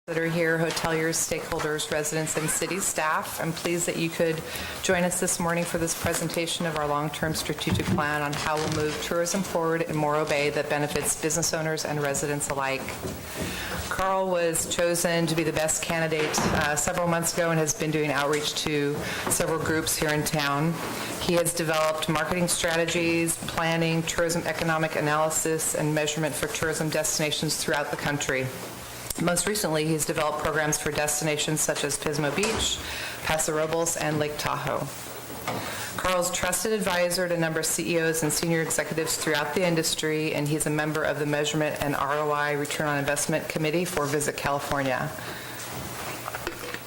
that are here, hoteliers, stakeholders, residents, and city staff. I'm pleased that you could join us this morning for this presentation of our long-term strategic plan on how we'll move tourism forward in Morro Bay that benefits business owners and residents alike. Carl was chosen to be the best candidate several months ago and has been doing outreach to several groups here in town. He has developed marketing strategies, planning, tourism economic analysis, and measurement for tourism destinations throughout the country. Most recently, he's developed programs for destinations such as Pismo Beach, Paso Robles, and Lake Tahoe. Carl's trusted advisor to a number of CEOs and senior executives throughout the industry, and he's a member of the Measurement and ROI Return on Investment Committee for Visit California.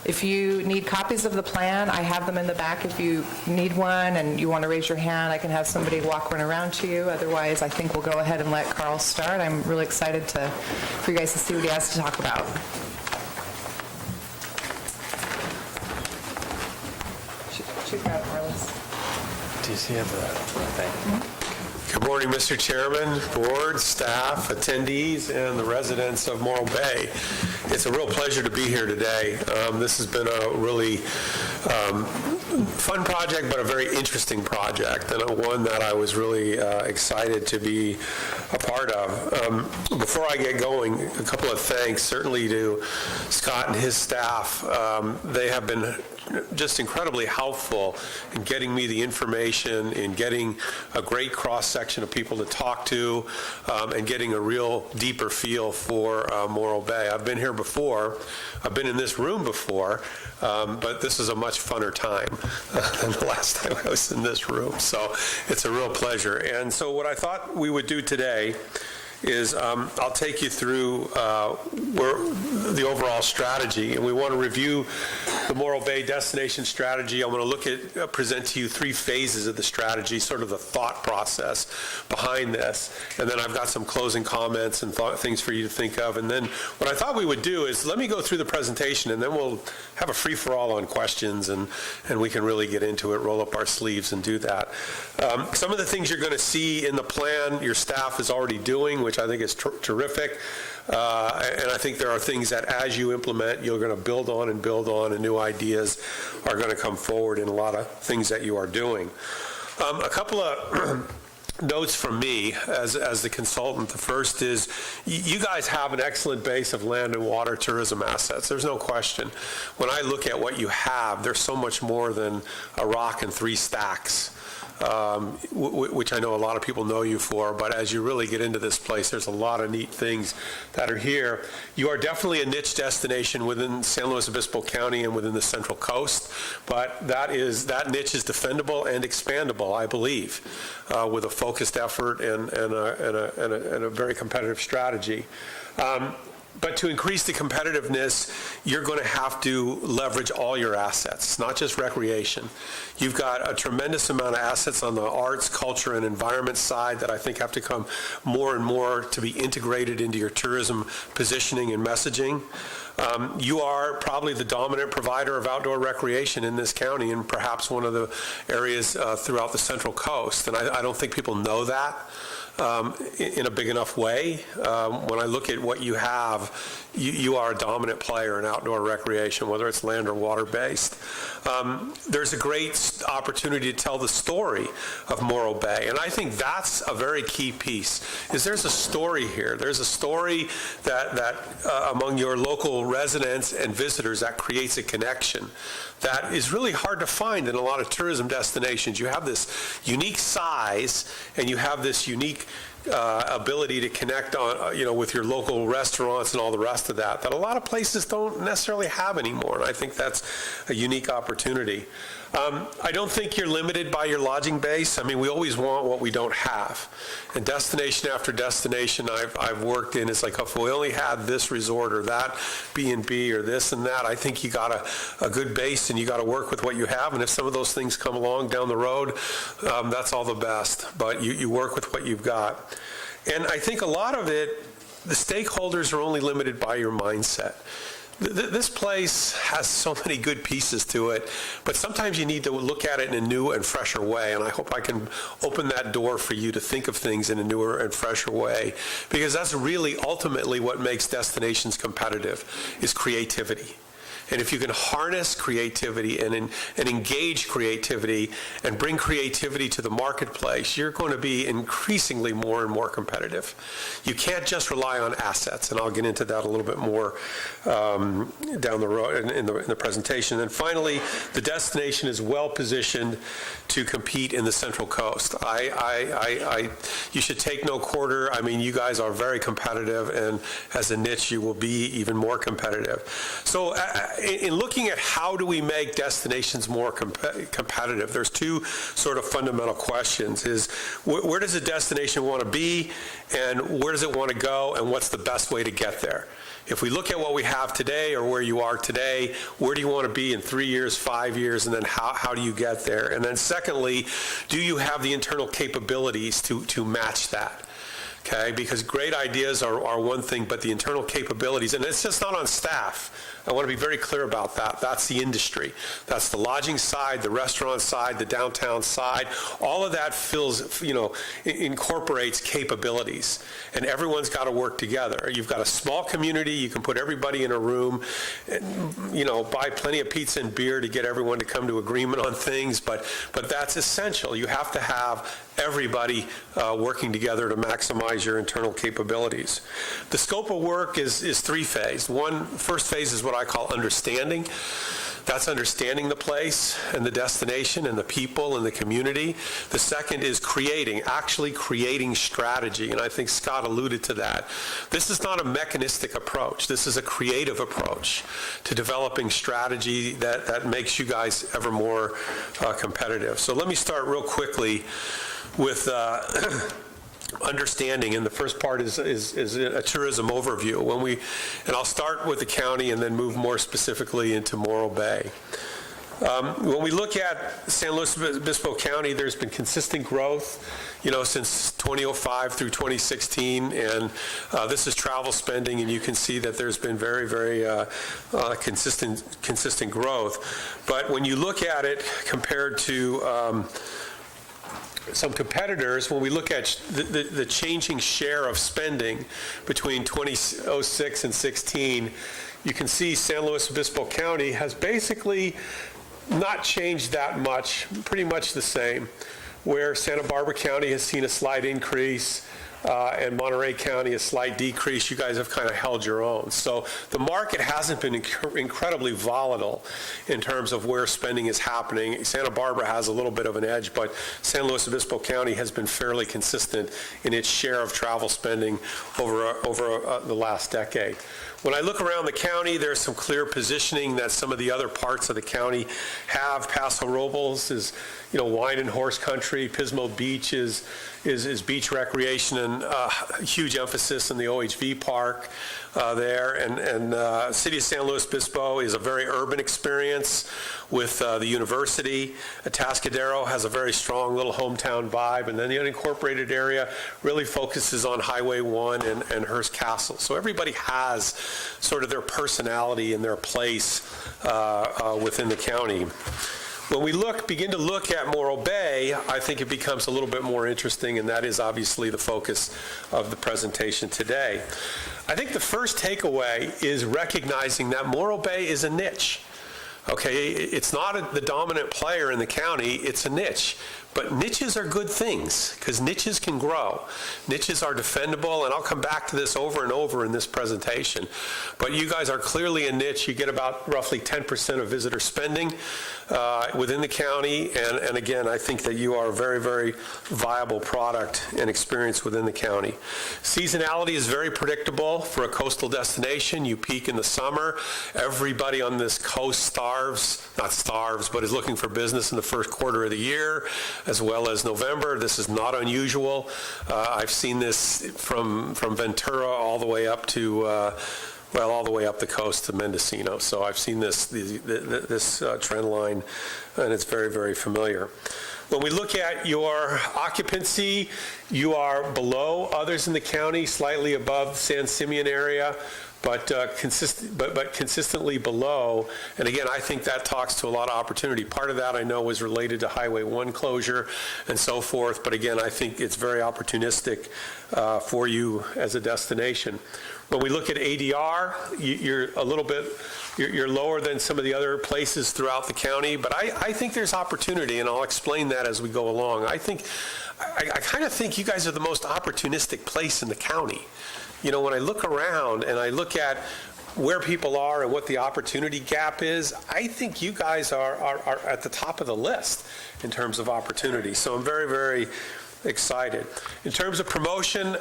If you need copies of the plan, I have them in the back. If you need one and you want to raise your hand, I can have somebody walk one around to you. Otherwise, I think we'll go ahead and let Carl start. I'm really excited for you guys to see what he has to talk about. Shoot that, Carlos. Do you see the thing? Mm-hmm. Good morning, Mr. Chairman, board, staff, attendees, and the residents of Morro Bay. It's a real pleasure to be here today. This has been a really fun project, but a very interesting project, and one that I was really excited to be a part of. Before I get going, a couple of thanks, certainly to Scott and his staff. They have been just incredibly helpful in getting me the information, in getting a great cross-section of people to talk to, and getting a real deeper feel for Morro Bay. I've been here before. I've been in this room before, but this is a much funner time than the last time I was in this room. So it's a real pleasure. And so what I thought we would do today is I'll take you through the overall strategy, and we want to review the Morro Bay destination strategy. I'm going to look at present to you three phases of the strategy, sort of the thought process behind this, and then I've got some closing comments and things for you to think of. And then what I thought we would do is let me go through the presentation, and then we'll have a free-for-all on questions, and we can really get into it, roll up our sleeves and do that. Some of the things you're going to see in the plan your staff is already doing, which I think is terrific. And I think there are things that as you implement, you're going to build on, and new ideas are going to come forward in a lot of things that you are doing. A couple of notes from me as the consultant. The first is you guys have an excellent base of land and water tourism assets. There's no question. When I look at what you have, there's so much more than a rock and three stacks. Which I know a lot of people know you for, but as you really get into this place, there's a lot of neat things that are here. You are definitely a niche destination within San Luis Obispo County and within the Central Coast, but that niche is defendable and expandable, I believe, with a focused effort and a very competitive strategy. But to increase the competitiveness, you're going to have to leverage all your assets, not just recreation. You've got a tremendous amount of assets on the arts, culture, and environment side that I think have to come more and more to be integrated into your tourism positioning and messaging. You are probably the dominant provider of outdoor recreation in this county, and perhaps one of the areas throughout the Central Coast. And I don't think people know that in a big enough way. When I look at what you have, you are a dominant player in outdoor recreation, whether it's land or water-based. There's a great opportunity to tell the story of Morro Bay, and I think that's a very key piece, is there's a story here. There's a story that among your local residents and visitors that creates a connection that is really hard to find in a lot of tourism destinations. You have this unique size, and you have this unique ability to connect on, with your local restaurants and all the rest of that a lot of places don't necessarily have anymore. And I think that's a unique opportunity. I don't think you're limited by your lodging base. I mean, we always want what we don't have. And destination after destination I've worked in, it's like, if we only had this resort or that B&B or this and that, I think you got a good base, and you got to work with what you have. And if some of those things come along down the road, that's all the best. But you work with what you've got. And I think a lot of it, the stakeholders are only limited by your mindset. This place has so many good pieces to it, but sometimes you need to look at it in a new and fresher way, and I hope I can open that door for you to think of things in a newer and fresher way, because that's really ultimately what makes destinations competitive, is creativity. And if you can harness creativity and engage creativity and bring creativity to the marketplace, you're going to be increasingly more and more competitive. You can't just rely on assets, and I'll get into that a little bit more down the road in the presentation. And finally, the destination is well positioned to compete in the Central Coast. You should take no quarter. I mean, you guys are very competitive, and as a niche, you will be even more competitive. So in looking at how do we make destinations more competitive, there's two sort of fundamental questions. Is where does a destination want to be, and where does it want to go, and what's the best way to get there? If we look at what we have today or where you are today, where do you want to be in 3 years, 5 years, and then how do you get there? And then secondly, do you have the internal capabilities to match that? Okay, because great ideas are one thing, but the internal capabilities, and it's just not on staff. I want to be very clear about that. That's the industry. That's the lodging side, the restaurant side, the downtown side. All of that incorporates capabilities, and everyone's got to work together. You've got a small community. You can put everybody in a room, and, buy plenty of pizza and beer to get everyone to come to agreement on things, but that's essential. You have to have everybody working together to maximize your internal capabilities. The scope of work is three-phased. First phase is what I call understanding. That's understanding the place and the destination and the people and the community. The second is actually creating strategy, and I think Scott alluded to that. This is not a mechanistic approach. This is a creative approach to developing strategy that makes you guys ever more competitive. So let me start real quickly with understanding, and the first part is a tourism overview. And I'll start with the county and then move more specifically into Morro Bay. When we look at San Luis Obispo County, there's been consistent growth, since 2005 through 2016, and this is travel spending, and you can see that there's been very, very consistent growth. But when you look at it compared to some competitors, when we look at the changing share of spending between 2006 and 16, you can see San Luis Obispo County has basically not changed that much, pretty much the same, where Santa Barbara County has seen a slight increase, and Monterey County a slight decrease. You guys have kind of held your own. So the market hasn't been incredibly volatile in terms of where spending is happening. Santa Barbara has a little bit of an edge, but San Luis Obispo County has been fairly consistent in its share of travel spending over the last decade. When I look around the county, there's some clear positioning that some of the other parts of the county have. Paso Robles is, wine and horse country. Pismo Beach is beach recreation, and huge emphasis in the OHV park there. And City of San Luis Obispo is a very urban experience with the university. Atascadero has a very strong little hometown vibe, and then the unincorporated area really focuses on Highway 1 and Hearst Castle. So everybody has sort of their personality and their place within the county. When we begin to look at Morro Bay, I think it becomes a little bit more interesting, and that is obviously the focus of the presentation today. I think the first takeaway is recognizing that Morro Bay is a niche. Okay, it's not the dominant player in the county, it's a niche. But niches are good things, because niches can grow. Niches are defendable, and I'll come back to this over and over in this presentation. But you guys are clearly a niche. You get about roughly 10% of visitor spending within the county, and again, I think that you are a very, very viable product and experience within the county. Seasonality is very predictable for a coastal destination. You peak in the summer. Everybody on this coast not starves, but is looking for business in the first quarter of the year, as well as November. This is not unusual. I've seen this from Ventura all the way up to all the way up the coast to Mendocino. So I've seen this trend line, and it's very, very familiar. When we look at your occupancy, you are below others in the county, slightly above San Simeon area, but consistently below. And again, I think that talks to a lot of opportunity. Part of that I know was related to Highway 1 closure and so forth, but again, I think it's very opportunistic for you as a destination. When we look at ADR, you're a little bit, you're lower than some of the other places throughout the county, but I think there's opportunity, and I'll explain that as we go along. I kind of think you guys are the most opportunistic place in the county. You know, when I look around and I look at where people are and what the opportunity gap is, I think you guys are at the top of the list in terms of opportunity. So I'm very, very excited. In terms of promotion,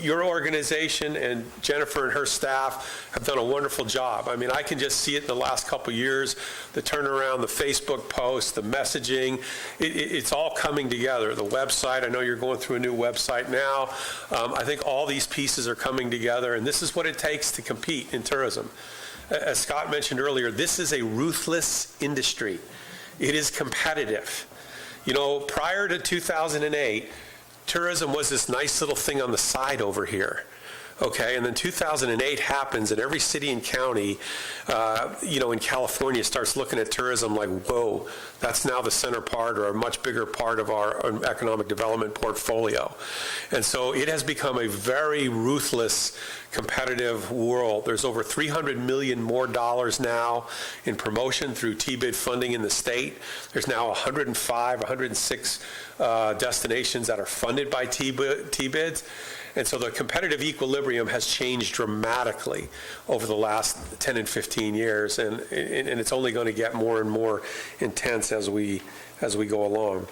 your organization and Jennifer and her staff have done a wonderful job. I mean, I can just see it in the last couple of years, the turnaround, the Facebook posts, the messaging, it's all coming together. The website, I know you're going through a new website now. I think all these pieces are coming together, and this is what it takes to compete in tourism. As Scott mentioned earlier, this is a ruthless industry. It is competitive. You know, prior to 2008, tourism was this nice little thing on the side over here. Okay, and then 2008 happens, and every city and county, you know, in California starts looking at tourism like, whoa, that's now the center part or a much bigger part of our economic development portfolio. And so it has become a very ruthless, competitive world. There's over $300 million more now in promotion through TBID funding in the state. There's now 106 destinations that are funded by TBIDs. And so the competitive equilibrium has changed dramatically over the last 10 and 15 years, and it's only going to get more and more intense as we go along.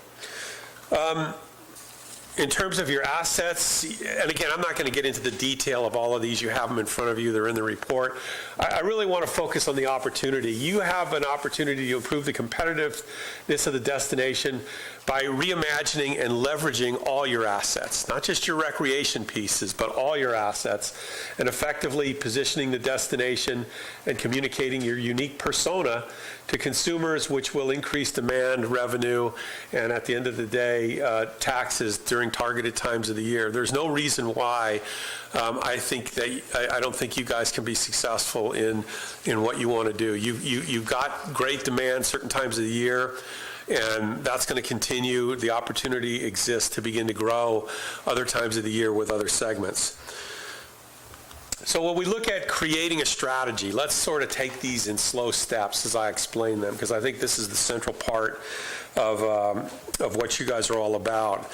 In terms of your assets, and again, I'm not going to get into the detail of all of these. You have them in front of you. They're in the report. I really want to focus on the opportunity. You have an opportunity to improve the competitiveness of the destination by reimagining and leveraging all your assets, not just your recreation pieces, but all your assets, and effectively positioning the destination and communicating your unique persona to consumers, which will increase demand, revenue, and at the end of the day, taxes during targeted times of the year. There's no reason why I don't think you guys can be successful in what you want to do. You've got great demand certain times of the year, and that's going to continue. The opportunity exists to begin to grow other times of the year with other segments. So when we look at creating a strategy, let's sort of take these in slow steps as I explain them, because I think this is the central part of what you guys are all about.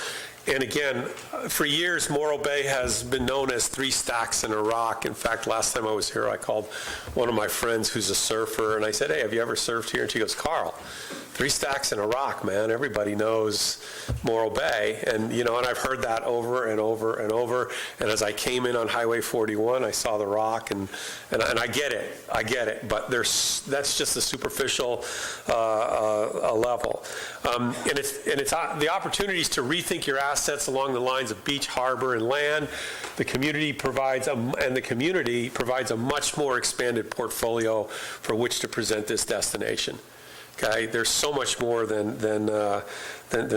And again, for years, Morro Bay has been known as 3 stacks and a rock. In fact, last time I was here, I called one of my friends who's a surfer, and I said, hey, have you ever surfed here? And she goes, Carl, 3 stacks and a rock, man. Everybody knows Morro Bay. And, you know, and I've heard that over and over and over. And as I came in on Highway 41, I saw the rock, and I get it. But that's just a superficial level. And it's the opportunities to rethink your assets along the lines of beach, harbor, and land. The community provides a much more expanded portfolio for which to present this destination. Okay, there's so much more than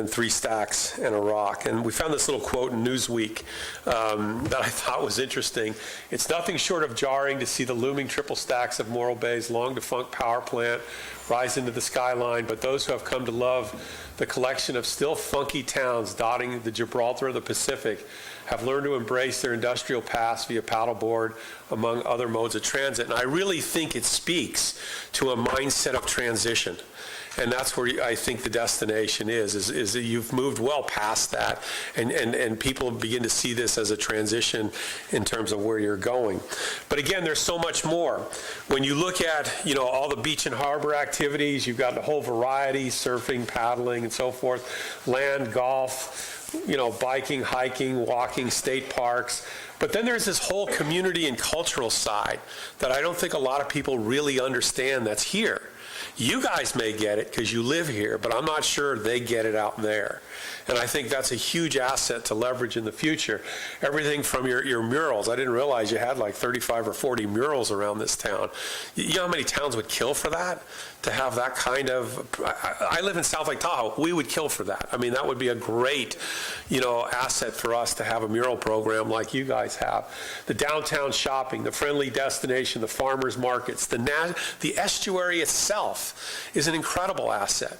3 stacks and a rock. And we found this little quote in Newsweek that I thought was interesting. It's nothing short of jarring to see the looming triple stacks of Morro Bay's long-defunct power plant rise into the skyline, but those who have come to love the collection of still funky towns dotting the Gibraltar of the Pacific have learned to embrace their industrial past via paddleboard, among other modes of transit. And I really think it speaks to a mindset of transition. And that's where I think the destination is that you've moved well past that, and people begin to see this as a transition in terms of where you're going. But again, there's so much more. When you look at, you know, all the beach and harbor activities, you've got a whole variety, surfing, paddling, and so forth, land, golf, you know, biking, hiking, walking, state parks. But then there's this whole community and cultural side that I don't think a lot of people really understand that's here. You guys may get it because you live here, but I'm not sure they get it out there. And I think that's a huge asset to leverage in the future. Everything from your murals. I didn't realize you had like 35 or 40 murals around this town. You know how many towns would kill for that? To have that kind of, I live in South Lake Tahoe. We would kill for that. I mean, that would be a great, asset for us to have a mural program like you guys have. The downtown shopping, the friendly destination, the farmers markets, the estuary itself is an incredible asset.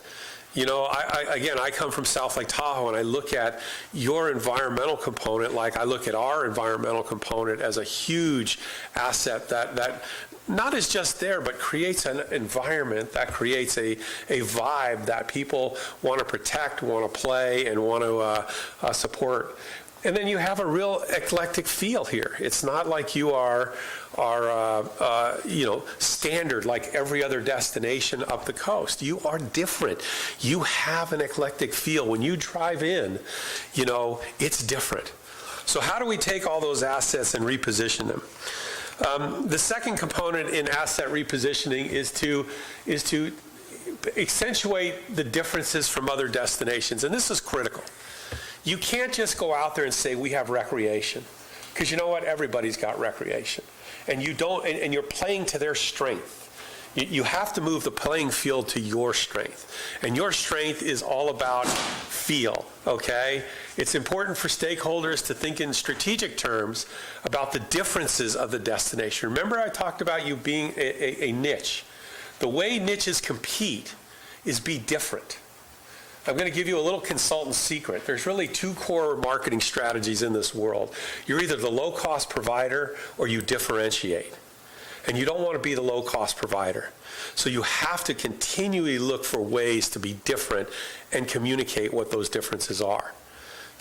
I come from South Lake Tahoe, and I look at your environmental component like I look at our environmental component as a huge asset that not is just there, but creates an environment that creates a vibe that people want to protect, want to play, and want to support. And then you have a real eclectic feel here. It's not like you are standard like every other destination up the coast. You are different. You have an eclectic feel. When you drive in, it's different. So how do we take all those assets and reposition them? The second component in asset repositioning is to accentuate the differences from other destinations, and this is critical. You can't just go out there and say we have recreation, because you know what? Everybody's got recreation, and you're playing to their strength. You have to move the playing field to your strength, and your strength is all about feel, okay? It's important for stakeholders to think in strategic terms about the differences of the destination. Remember I talked about you being a niche. The way niches compete is be different. I'm going to give you a little consultant secret. There's really two core marketing strategies in this world. You're either the low-cost provider or you differentiate. And you don't want to be the low-cost provider. So you have to continually look for ways to be different and communicate what those differences are.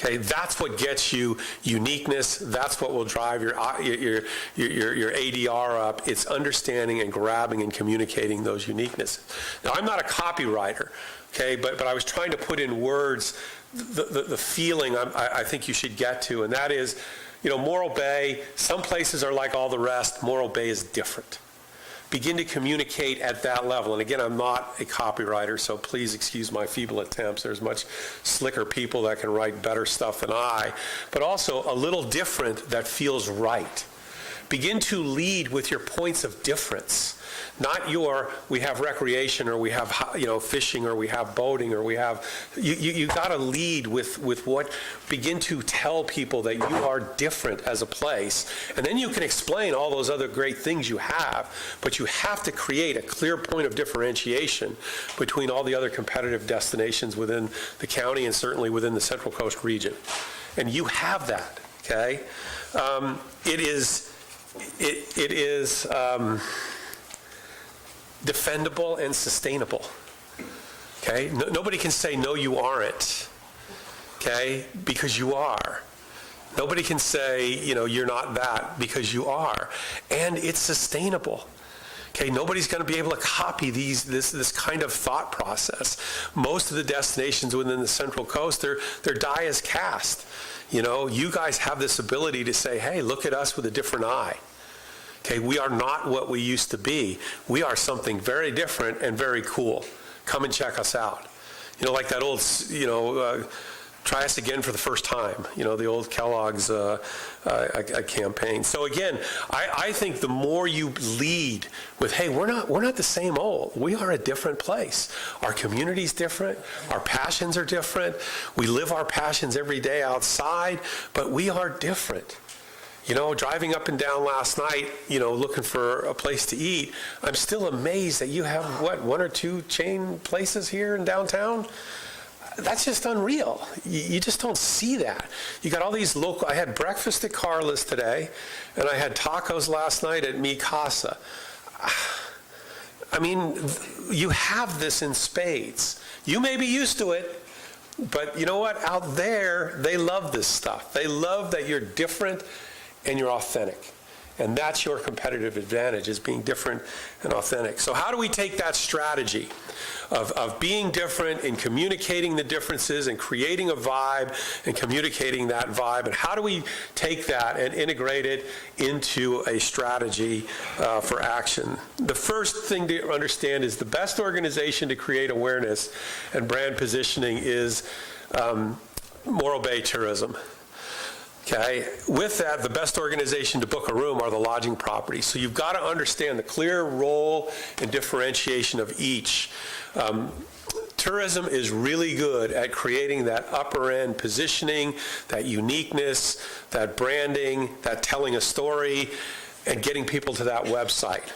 Okay, that's what gets you uniqueness. That's what will drive your ADR up. It's understanding and grabbing and communicating those uniquenesses. Now, I'm not a copywriter, okay, but I was trying to put in words the feeling I think you should get to, and that is, Morro Bay, some places are like all the rest. Morro Bay is different. Begin to communicate at that level. And again, I'm not a copywriter, so please excuse my feeble attempts. There's much slicker people that can write better stuff than I, but also a little different that feels right. Begin to lead with your points of difference. Not we have recreation, or we have fishing, or we have boating, or we have, you got to lead with what, begin to tell people that you are different as a place, and then you can explain all those other great things you have, but you have to create a clear point of differentiation between all the other competitive destinations within the county and certainly within the Central Coast region. And you have that, okay? It is defendable and sustainable, okay? Nobody can say, no, you aren't, okay? Because you are. Nobody can say, you're not that, because you are. And it's sustainable. Okay, nobody's going to be able to copy this kind of thought process. Most of the destinations within the Central Coast, their die is cast. You guys have this ability to say, hey, look at us with a different eye. Okay, we are not what we used to be. We are something very different and very cool. Come and check us out. Like that old, try us again for the first time. The old Kellogg's campaign. So again, I think the more you lead with, hey, we're not the same old. We are a different place. Our community's different. Our passions are different. We live our passions every day outside, but we are different. Driving up and down last night, looking for a place to eat, I'm still amazed that you have, one or two chain places here in downtown? That's just unreal. You just don't see that. You got all these local, I had breakfast at Carla's today, and I had tacos last night at Mi Casa. I mean, you have this in spades. You may be used to it, but you know what? Out there, they love this stuff. They love that you're different and you're authentic. And that's your competitive advantage, is being different and authentic. So how do we take that strategy of being different and communicating the differences and creating a vibe and communicating that vibe, and how do we take that and integrate it into a strategy for action? The first thing to understand is the best organization to create awareness and brand positioning is Morro Bay Tourism. Okay. With that, the best organization to book a room are the lodging properties. So you've got to understand the clear role and differentiation of each. Tourism is really good at creating that upper end positioning, that uniqueness, that branding, that telling a story, and getting people to that website.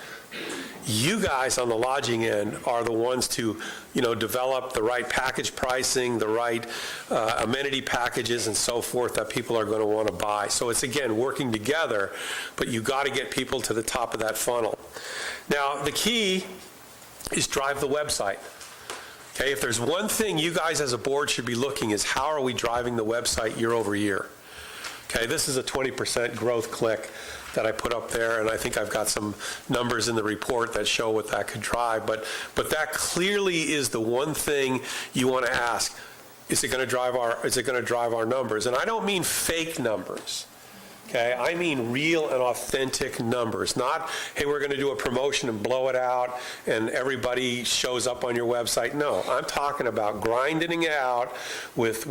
You guys on the lodging end are the ones to, develop the right package pricing, the right amenity packages and so forth that people are going to want to buy. So it's, again, working together, but you got to get people to the top of that funnel. Now, the key is drive the website. Okay, if there's one thing you guys as a board should be looking is how are we driving the website year over year? Okay, this is a 20% growth click that I put up there, and I think I've got some numbers in the report that show what that could drive, but that clearly is the one thing you want to ask. Is it going to drive our numbers? And I don't mean fake numbers. Okay, I mean real and authentic numbers, not, hey, we're going to do a promotion and blow it out and everybody shows up on your website. No, I'm talking about grinding it out with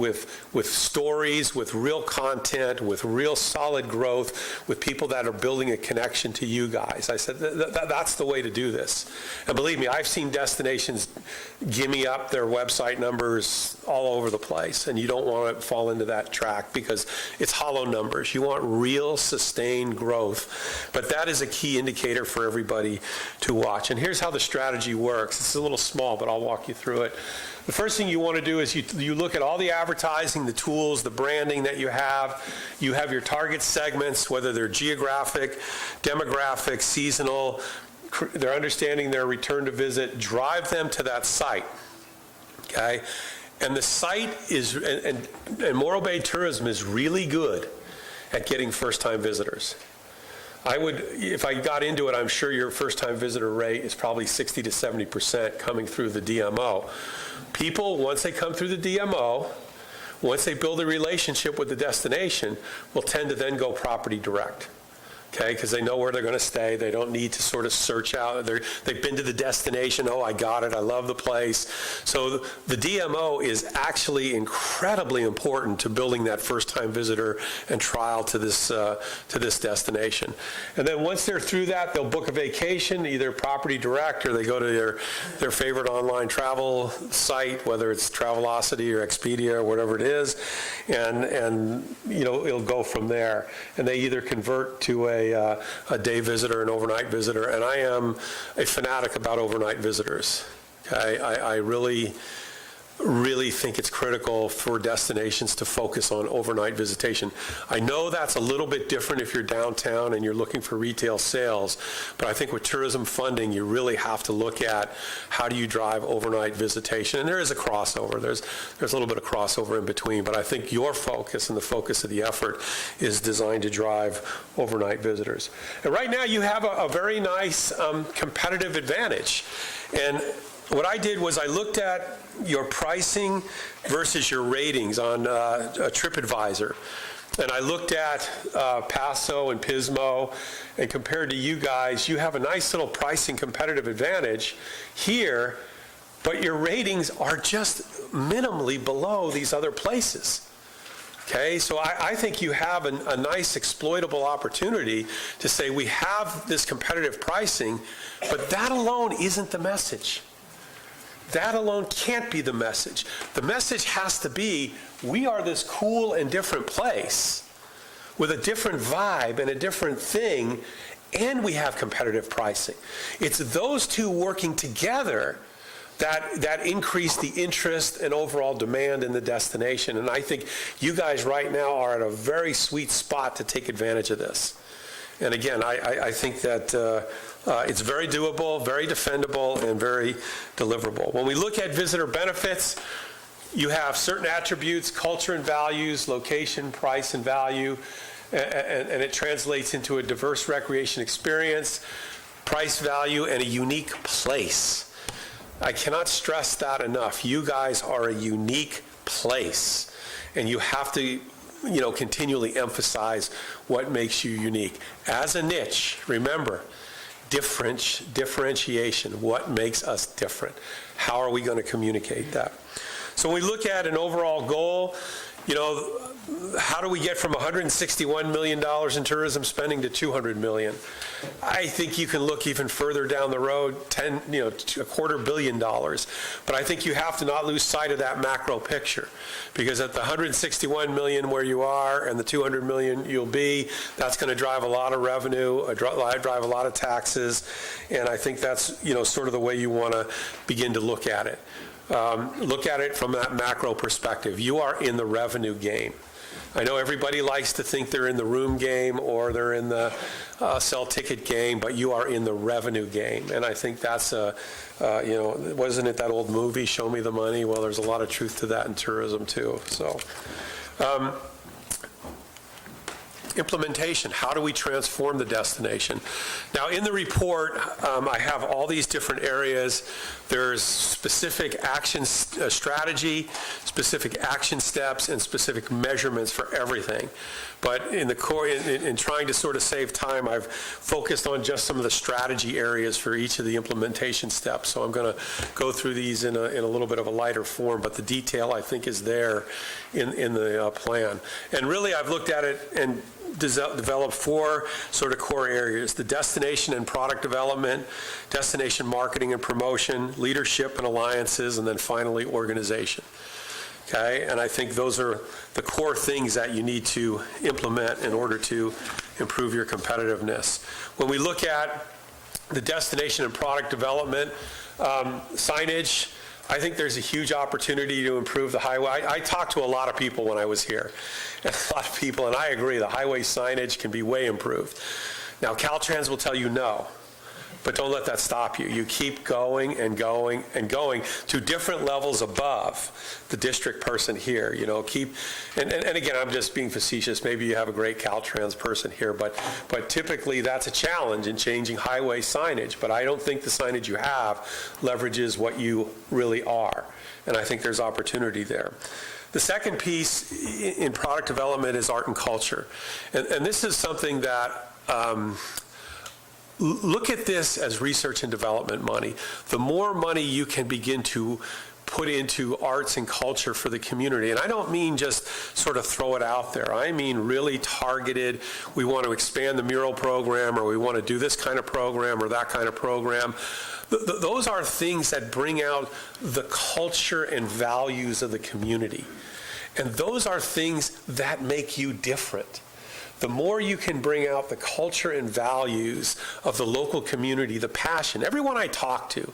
stories, with real content, with real solid growth, with people that are building a connection to you guys. I said that's the way to do this. And believe me, I've seen destinations gimme up their website numbers all over the place, and you don't want to fall into that track because it's hollow numbers. You want real sustained growth, but that is a key indicator for everybody to watch. And here's how the strategy works. It's a little small, but I'll walk you through it. The first thing you want to do is you look at all the advertising, the tools, the branding that you have. You have your target segments, whether they're geographic, demographic, seasonal. They're understanding their return to visit. Drive them to that site. Okay? And the site is, and Morro Bay Tourism is really good at getting first-time visitors. If I got into it, I'm sure your first-time visitor rate is probably 60 to 70% coming through the DMO. People, once they come through the DMO, once they build a relationship with the destination, will tend to then go property direct. Okay, because they know where they're going to stay. They don't need to sort of search out. They've been to the destination. Oh, I got it. I love the place. So the DMO is actually incredibly important to building that first-time visitor and trial to this destination. And then once they're through that, they'll book a vacation, either property direct or they go to their favorite online travel site, whether it's Travelocity or Expedia or whatever it is, and it'll go from there. And they either convert to a day visitor, an overnight visitor, and I am a fanatic about overnight visitors. Okay, I really think it's critical for destinations to focus on overnight visitation. I know that's a little bit different if you're downtown and you're looking for retail sales, but I think with tourism funding, you really have to look at how do you drive overnight visitation. And there is a crossover. There's a little bit of crossover in between, but I think your focus and the focus of the effort is designed to drive overnight visitors. And right now you have a very nice competitive advantage. And what I did was I looked at your pricing versus your ratings on TripAdvisor. And I looked at Paso and Pismo, and compared to you guys, you have a nice little pricing competitive advantage here, but your ratings are just minimally below these other places. Okay, so I think you have a nice exploitable opportunity to say we have this competitive pricing, but that alone isn't the message. That alone can't be the message. The message has to be, we are this cool and different place with a different vibe and a different thing, and we have competitive pricing. It's those two working together that increase the interest and overall demand in the destination. And I think you guys right now are at a very sweet spot to take advantage of this. And again, I think that it's very doable, very defendable, and very deliverable. When we look at visitor benefits, you have certain attributes, culture and values, location, price, and value. and it translates into a diverse recreation experience, price value, and a unique place. I cannot stress that enough. You guys are a unique place, and you have to continually emphasize what makes you unique. As a niche, remember, differentiation, what makes us different? How are we going to communicate that? So when we look at an overall goal, how do we get from $161 million in tourism spending to $200 million? I think you can look even further down the road, $250 million. But I think you have to not lose sight of that macro picture, because at the $161 million where you are and the $200 million you'll be, that's going to drive a lot of revenue, drive a lot of taxes, and I think that's sort of the way you want to begin to look at it. Look at it from that macro perspective. You are in the revenue game. I know everybody likes to think they're in the room game or they're in the sell ticket game, but you are in the revenue game. And I think that's wasn't it that old movie, Show Me the Money? Well, there's a lot of truth to that in tourism too. So, implementation. How do we transform the destination? Now, in the report, I have all these different areas. There's specific action strategy, specific action steps, and specific measurements for everything. But in the core, in trying to sort of save time, I've focused on just some of the strategy areas for each of the implementation steps. So I'm going to go through these in a little bit of a lighter form, but the detail, I think, is there in the plan. And really, I've looked at it and developed 4 sort of core areas: the destination and product development, destination marketing and promotion, leadership and alliances, and then finally organization. Okay, and I think those are the core things that you need to implement in order to improve your competitiveness. When we look at the destination and product development, signage, I think there's a huge opportunity to improve the highway. I talked to a lot of people when I was here, and a lot of people, and I agree, the highway signage can be way improved. Now, Caltrans will tell you no, but don't let that stop you. You keep going and going and going to different levels above the district person here. And again, I'm just being facetious. Maybe you have a great Caltrans person here, but typically that's a challenge in changing highway signage. But I don't think the signage you have leverages what you really are, and I think there's opportunity there. The second piece in product development is art and culture, and this is something that. Look at this as research and development money. The more money you can begin to put into arts and culture for the community, and I don't mean just sort of throw it out there. I mean really targeted. We want to expand the mural program, or we want to do this kind of program or that kind of program. Those are things that bring out the culture and values of the community. And those are things that make you different. The more you can bring out the culture and values of the local community, the passion. Everyone I talked to,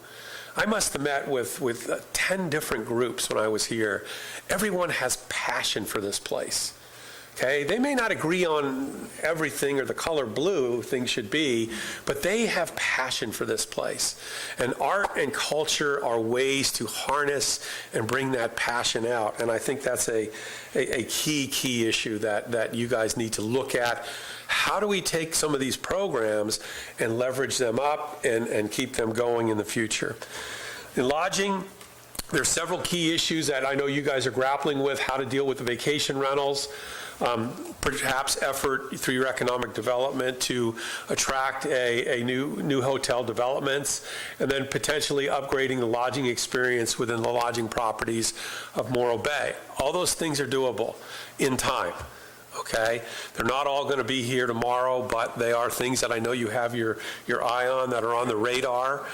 I must have met with 10 different groups when I was here. Everyone has passion for this place. Okay? They may not agree on everything or the color blue things should be, but they have passion for this place. And art and culture are ways to harness and bring that passion out. And I think that's a key issue that you guys need to look at. How do we take some of these programs and leverage them up and keep them going in the future? In lodging, there's several key issues that I know you guys are grappling with: how to deal with the vacation rentals, perhaps effort through your economic development to attract a new hotel developments, and then potentially upgrading the lodging experience within the lodging properties of Morro Bay. All those things are doable in time. Okay, they're not all going to be here tomorrow, but they are things that I know you have your eye on, that are on the radar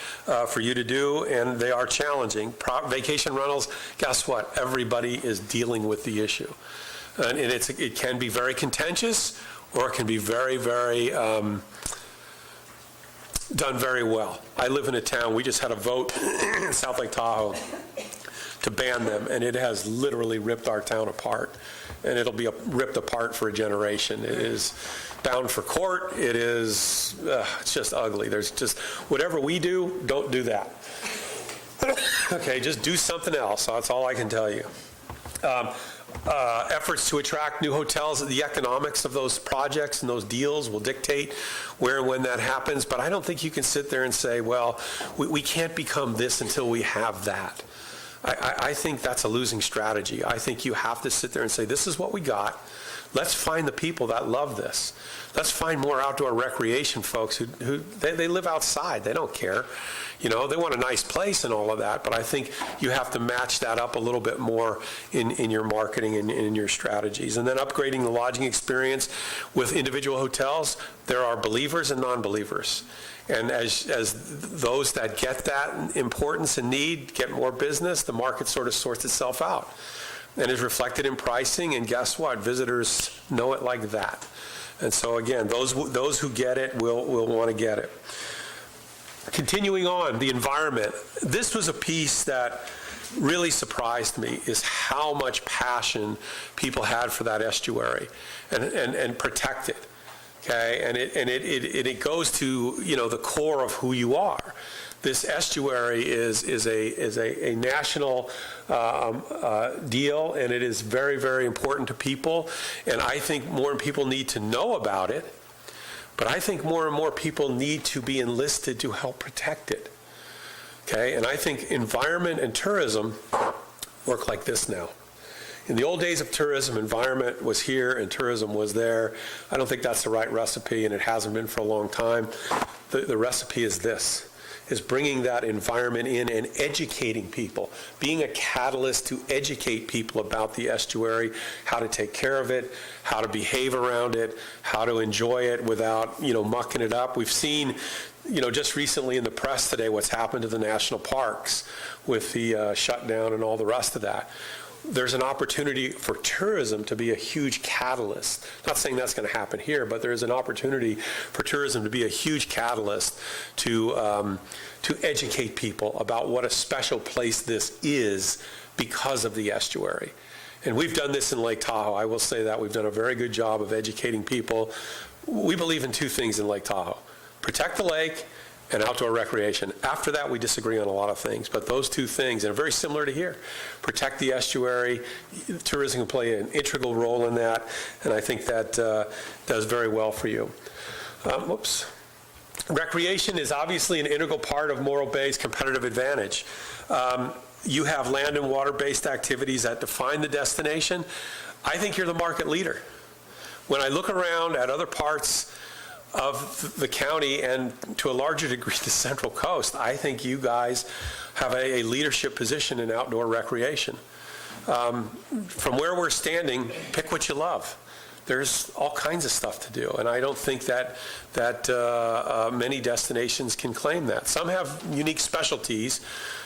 for you to do, and they are challenging. Vacation rentals, guess what? Everybody is dealing with the issue. And it can be very contentious, or it can be very, very done very well. I live in a town, we just had a vote in South Lake Tahoe to ban them, and it has literally ripped our town apart. And it'll be ripped apart for a generation. It is bound for court. It is, it's just ugly. There's just, whatever we do, don't do that. Okay, just do something else. That's all I can tell you. efforts to attract new hotels. The economics of those projects and those deals will dictate where and when that happens. But I don't think you can sit there and say, well, we can't become this until we have that. I think that's a losing strategy. I think you have to sit there and say, this is what we got. Let's find the people that love this. Let's find more outdoor recreation folks who they live outside. They don't care. You know, they want a nice place and all of that, but I think you have to match that up a little bit more in your marketing and in your strategies. And then upgrading the lodging experience with individual hotels, there are believers and non-believers. And as those that get that importance and need get more business, the market sort of sorts itself out and is reflected in pricing. And guess what? Visitors know it like that. And so again, those who get it will want to get it. Continuing on, the environment. This was a piece that really surprised me, is how much passion people had for that estuary and protect it. Okay, and it goes to, you know, the core of who you are. This estuary is a national deal, and it is very, very important to people. And I think more people need to know about it. But I think more and more people need to be enlisted to help protect it. Okay, and I think environment and tourism work like this now. In the old days of tourism, environment was here and tourism was there. I don't think that's the right recipe, and it hasn't been for a long time. The recipe is this, is bringing that environment in and educating people, being a catalyst to educate people about the estuary, how to take care of it, how to behave around it, how to enjoy it without, you know, mucking it up. We've seen, you know, just recently in the press today what's happened to the national parks with the shutdown and all the rest of that. There's an opportunity for tourism to be a huge catalyst. Not saying that's going to happen here, but there's an opportunity for tourism to be a huge catalyst to educate people about what a special place this is because of the estuary. And we've done this in Lake Tahoe. I will say that. We've done a very good job of educating people. We believe in two things in Lake Tahoe: protect the lake and outdoor recreation. After that, we disagree on a lot of things, but those two things, and very similar to here, protect the estuary. Tourism can play an integral role in that, and I think that does very well for you. Recreation is obviously an integral part of Morro Bay's competitive advantage. You have land and water-based activities that define the destination. I think you're the market leader. When I look around at other parts of the county and to a larger degree the Central Coast, I think you guys have a leadership position in outdoor recreation. From where we're standing, pick what you love. There's all kinds of stuff to do, and I don't think that many destinations can claim that. Some have unique specialties,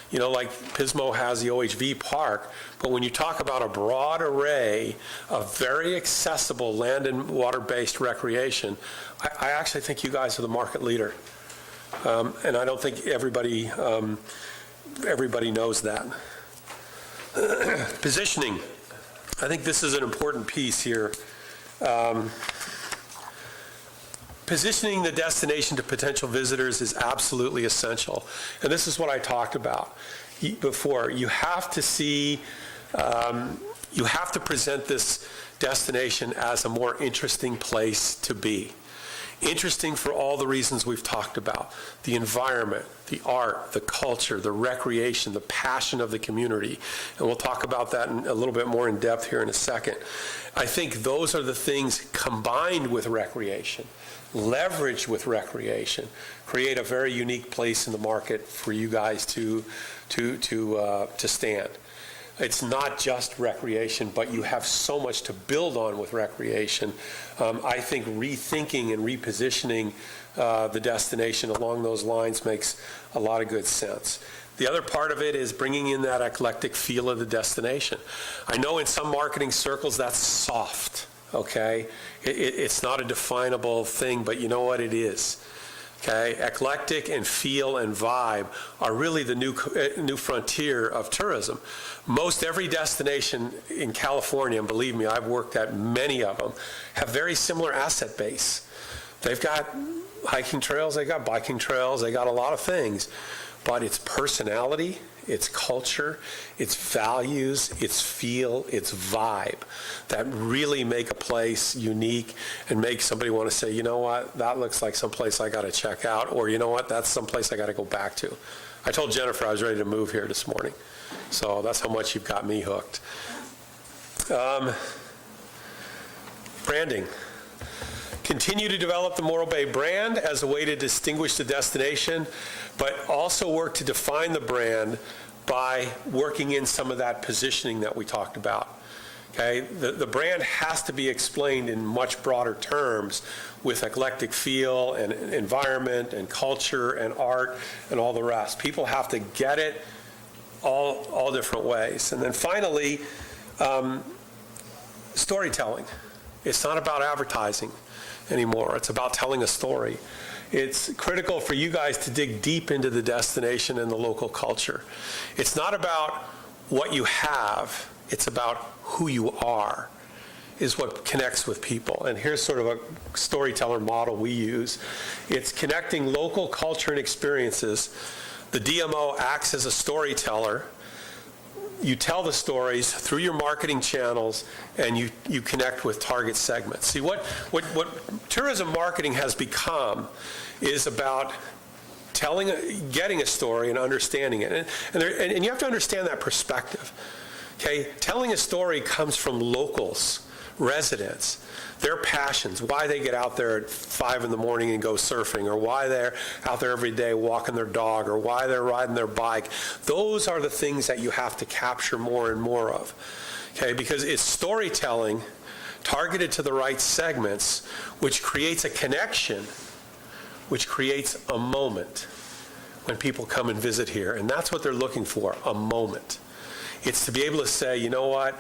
you know, like Pismo has the OHV Park, but when you talk about a broad array of very accessible land and water-based recreation, I actually think you guys are the market leader. And I don't think everybody knows that. Positioning. I think this is an important piece here. Positioning the destination to potential visitors is absolutely essential. And this is what I talked about before. You have to see, you have to present this destination as a more interesting place to be. Interesting for all the reasons we've talked about: the environment, the art, the culture, the recreation, the passion of the community. And we'll talk about that a little bit more in depth here in a second. I think those are the things combined with recreation, leveraged with recreation, create a very unique place in the market for you guys to stand. It's not just recreation, but you have so much to build on with recreation. I think rethinking and repositioning the destination along those lines makes a lot of good sense. The other part of it is bringing in that eclectic feel of the destination. I know in some marketing circles that's soft, okay? It's not a definable thing, but you know what it is. Okay, eclectic and feel and vibe are really the new frontier of tourism. Most every destination in California, and believe me, I've worked at many of them, have very similar asset base. They've got hiking trails, they got biking trails, they got a lot of things. but its personality, its culture, its values, its feel, its vibe that really make a place unique and make somebody want to say, you know what, that looks like someplace I got to check out, or you know what, that's someplace I got to go back to. I told Jennifer I was ready to move here this morning, so that's how much you've got me hooked. Branding. Continue to develop the Morro Bay brand as a way to distinguish the destination, but also work to define the brand by working in some of that positioning that we talked about. Okay, the brand has to be explained in much broader terms with eclectic feel and environment and culture and art and all the rest. People have to get it all different ways. And then finally, storytelling. It's not about advertising anymore. It's about telling a story. It's critical for you guys to dig deep into the destination and the local culture. It's not about what you have. It's about who you are is what connects with people. And here's sort of a storyteller model we use. It's connecting local culture and experiences. The DMO acts as a storyteller. You tell the stories through your marketing channels, and you connect with target segments. See, what tourism marketing has become is about getting a story and understanding it. And you have to understand that perspective. Okay? Telling a story comes from locals, residents, their passions, why they get out there at 5 in the morning and go surfing, or why they're out there every day walking their dog, or why they're riding their bike. Those are the things that you have to capture more and more of, okay? Because it's storytelling targeted to the right segments, which creates a connection, which creates a moment when people come and visit here. And that's what they're looking for, a moment. It's to be able to say, you know what?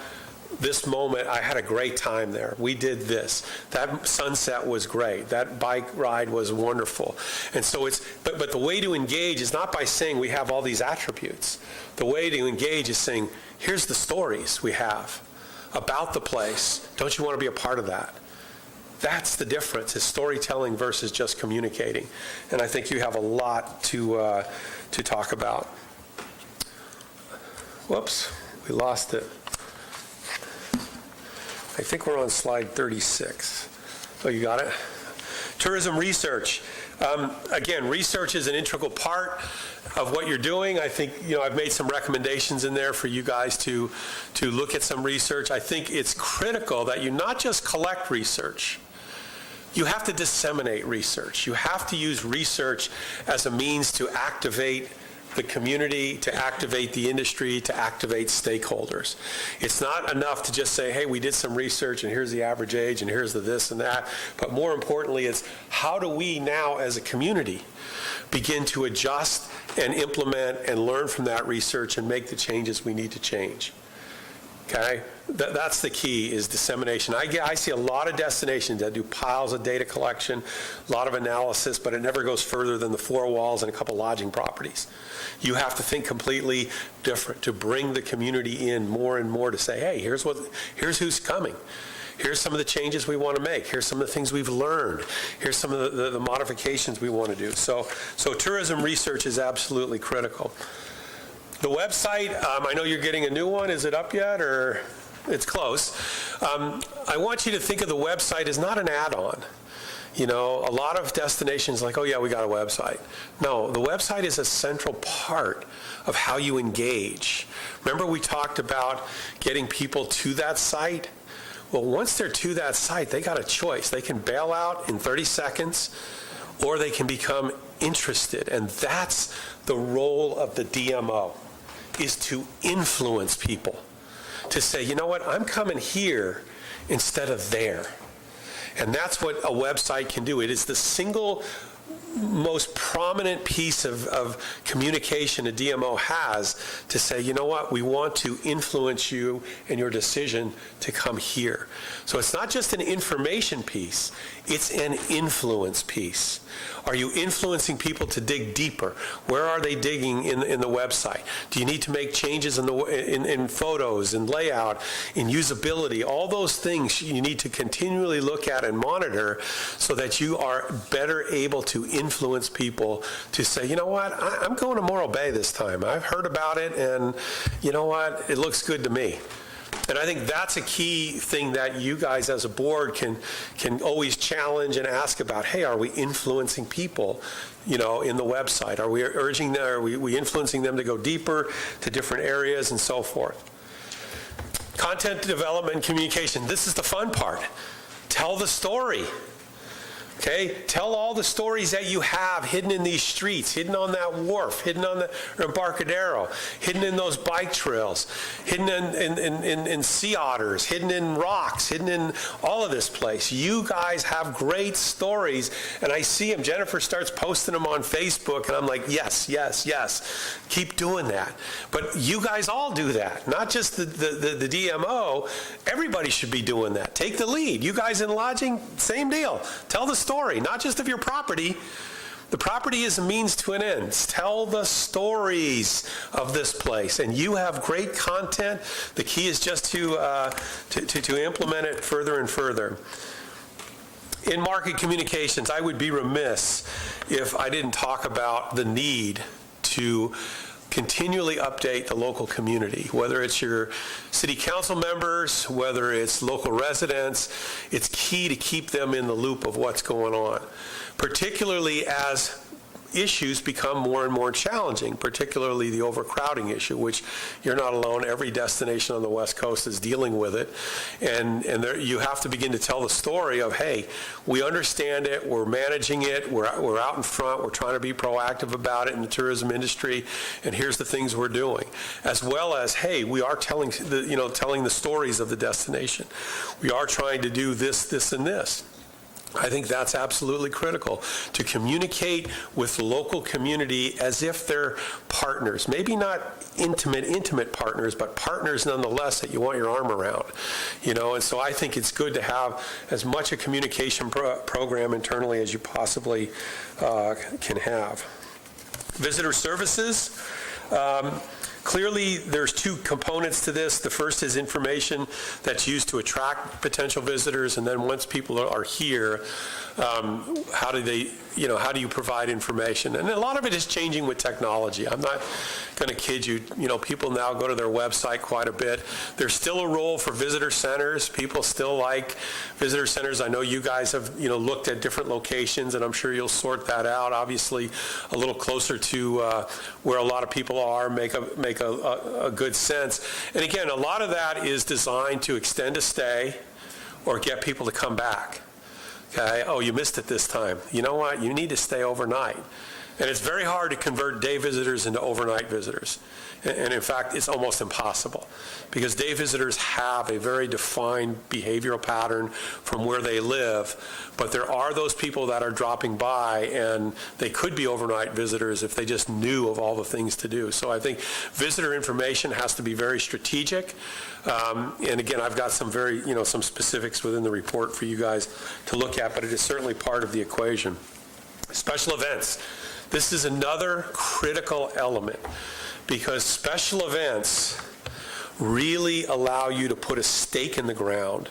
This moment, I had a great time there. We did this. That sunset was great. That bike ride was wonderful. And so but the way to engage is not by saying we have all these attributes. The way to engage is saying, here's the stories we have about the place. Don't you want to be a part of that? That's the difference, is storytelling versus just communicating. And I think you have a lot to talk about. Whoops, we lost it. I think we're on slide 36. Oh, you got it? Tourism research. Again, research is an integral part of what you're doing. I think, I've made some recommendations in there for you guys to look at some research. I think it's critical that you not just collect research. You have to disseminate research. You have to use research as a means to activate the community, to activate the industry, to activate stakeholders. It's not enough to just say, hey, we did some research and here's the average age and here's the this and that. But more importantly, it's how do we now as a community begin to adjust and implement and learn from that research and make the changes we need to change. Okay? That's the key, is dissemination. I see a lot of destinations that do piles of data collection, a lot of analysis, but it never goes further than the 4 walls and a couple lodging properties. You have to think completely different to bring the community in more and more to say, hey, here's who's coming. Here's some of the changes we want to make. Here's some of the things we've learned. Here's some of the modifications we want to do. So tourism research is absolutely critical. The website, I know you're getting a new one. Is it up yet, or it's close? I want you to think of the website as not an add-on. A lot of destinations like, oh yeah, we got a website. No, the website is a central part of how you engage. Remember we talked about getting people to that site? Well, once they're to that site, they got a choice. They can bail out in 30 seconds, or they can become interested. And that's the role of the DMO, is to influence people, to say, you know what, I'm coming here instead of there. And that's what a website can do. It is the single most prominent piece of communication a DMO has to say, you know what, we want to influence you in your decision to come here. So it's not just an information piece, it's an influence piece. Are you influencing people to dig deeper? Where are they digging in the website? Do you need to make changes in photos, in layout, in usability? All those things you need to continually look at and monitor so that you are better able to influence influence people to say, you know what, I'm going to Morro Bay this time. I've heard about it, and you know what, it looks good to me. And I think that's a key thing that you guys as a board can always challenge and ask about. Hey, are we influencing people, in the website? Are we urging them, are we influencing them to go deeper to different areas and so forth? Content development and communication. This is the fun part. Tell the story. Okay, tell all the stories that you have hidden in these streets, hidden on that wharf, hidden on the Embarcadero, hidden in those bike trails, hidden in sea otters, hidden in rocks, hidden in all of this place. You guys have great stories, and I see them. Jennifer starts posting them on Facebook, and I'm like, yes, yes, yes. Keep doing that. But you guys all do that, not just the DMO. Everybody should be doing that. Take the lead. You guys in lodging, same deal. Tell the story, not just of your property. The property is a means to an end. Tell the stories of this place, and you have great content. The key is just to implement it further and further. In market communications, I would be remiss if I didn't talk about the need to continually update the local community, whether it's your city council members, whether it's local residents. It's key to keep them in the loop of what's going on, particularly as issues become more and more challenging, particularly the overcrowding issue, which you're not alone. Every destination on the West Coast is dealing with it. And there, you have to begin to tell the story of, hey, we understand it, we're managing it, we're out in front, we're trying to be proactive about it in the tourism industry, and here's the things we're doing. As well as, hey, we are telling the stories of the destination. We are trying to do this, this, and this. I think that's absolutely critical, to communicate with the local community as if they're partners. Maybe not intimate partners, but partners nonetheless that you want your arm around. And so I think it's good to have as much a communication program internally as you possibly can have. Visitor services. Clearly, there's two components to this. The first is information that's used to attract potential visitors, and then once people are here, how do you provide information? And a lot of it is changing with technology. I'm not going to kid you. People now go to their website quite a bit. There's still a role for visitor centers. People still like visitor centers. I know you guys have looked at different locations, and I'm sure you'll sort that out. Obviously, a little closer to where a lot of people are make a good sense. And again, a lot of that is designed to extend a stay or get people to come back. Okay, oh, you missed it this time. You know what? You need to stay overnight. And it's very hard to convert day visitors into overnight visitors. And in fact, it's almost impossible, because day visitors have a very defined behavioral pattern from where they live. But there are those people that are dropping by, and they could be overnight visitors if they just knew of all the things to do. So I think visitor information has to be very strategic. And again, I've got some some specifics within the report for you guys to look at, but it is certainly part of the equation. Special events. This is another critical element, because special events really allow you to put a stake in the ground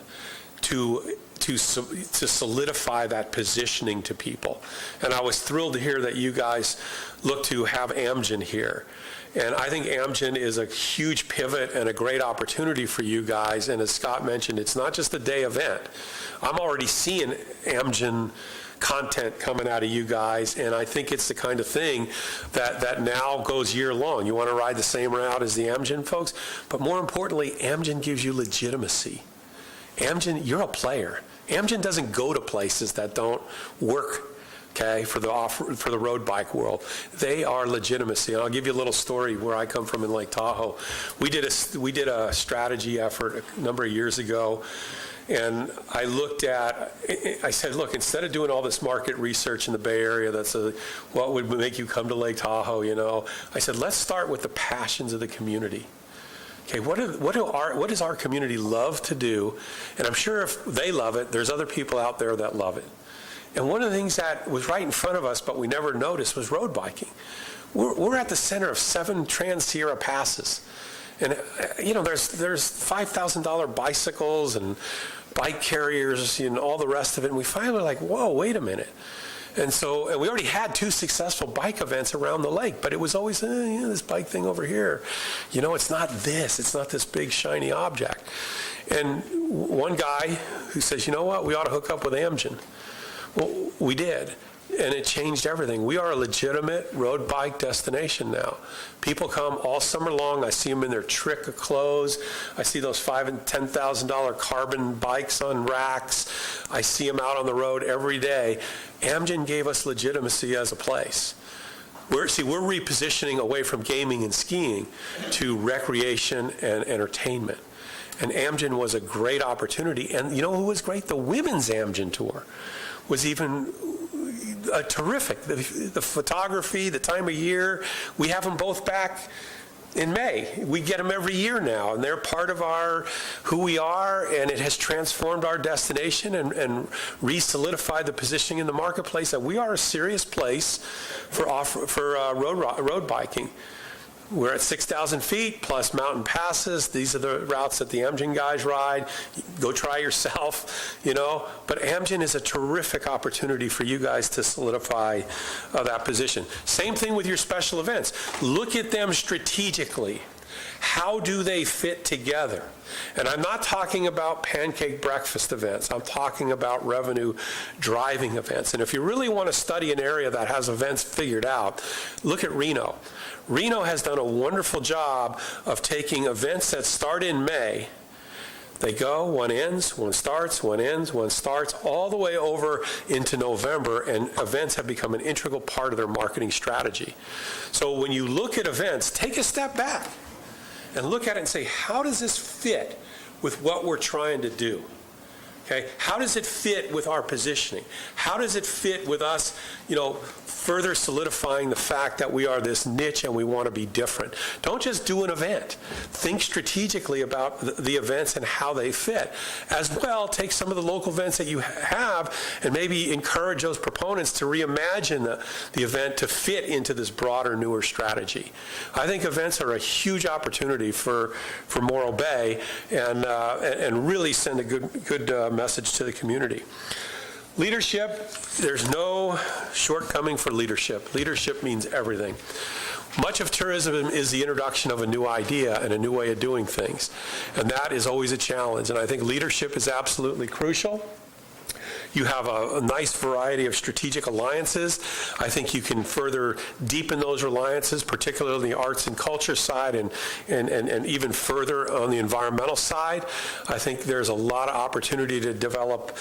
to solidify that positioning to people. And I was thrilled to hear that you guys look to have Amgen here. And I think Amgen is a huge pivot and a great opportunity for you guys. And as Scott mentioned, it's not just a day event. I'm already seeing Amgen content coming out of you guys, and I think it's the kind of thing that now goes year long. You want to ride the same route as the Amgen folks, but more importantly, Amgen gives you legitimacy. Amgen, you're a player. Amgen doesn't go to places that don't work, okay, for the road bike world. They are legitimacy. And I'll give you a little story where I come from in Lake Tahoe. We did a strategy effort a number of years ago. And I said, look, instead of doing all this market research in the Bay Area, what would make you come to Lake Tahoe, I said, let's start with the passions of the community. Okay, what does our community love to do? And I'm sure if they love it, there's other people out there that love it. And one of the things that was right in front of us, but we never noticed, was road biking. We're at the center of 7 Trans-Sierra passes. And, there's $5,000 bicycles and bike carriers and all the rest of it. And we finally were like, whoa, wait a minute. And we already had 2 successful bike events around the lake, but it was always, this bike thing over here. It's not this big shiny object. And one guy who says, you know what, we ought to hook up with Amgen. Well, we did. And it changed everything. We are a legitimate road bike destination now. People come all summer long. I see them in their trick of clothes. I see those $5,000 and $10,000 carbon bikes on racks. I see them out on the road every day. Amgen gave us legitimacy as a place. We're repositioning away from gaming and skiing to recreation and entertainment. And Amgen was a great opportunity. And you know who was great? The women's Amgen tour was even terrific. The photography, the time of year, we have them both back in May. We get them every year now, and they're part of who we are, and it has transformed our destination and re-solidified the positioning in the marketplace that we are a serious place for road biking. We're at 6,000 feet plus mountain passes. These are the routes that the Amgen guys ride. Go try yourself, But Amgen is a terrific opportunity for you guys to solidify that position. Same thing with your special events. Look at them strategically. How do they fit together? And I'm not talking about pancake breakfast events. I'm talking about revenue driving events. And if you really want to study an area that has events figured out, look at Reno. Reno has done a wonderful job of taking events that start in May. They go, one ends, one starts, one ends, one starts, all the way over into November, and events have become an integral part of their marketing strategy. So when you look at events, take a step back and look at it and say, how does this fit with what we're trying to do? Okay, how does it fit with our positioning? How does it fit with us, further solidifying the fact that we are this niche and we want to be different? Don't just do an event. Think strategically about the events and how they fit. As well, take some of the local events that you have and maybe encourage those proponents to reimagine the event to fit into this broader, newer strategy. I think events are a huge opportunity for Morro Bay and really send a good message to the community. Leadership, there's no shortcoming for leadership. Leadership means everything. Much of tourism is the introduction of a new idea and a new way of doing things, and that is always a challenge, and I think leadership is absolutely crucial. You have a nice variety of strategic alliances. I think you can further deepen those alliances, particularly on the arts and culture side and even further on the environmental side. I think there's a lot of opportunity to develop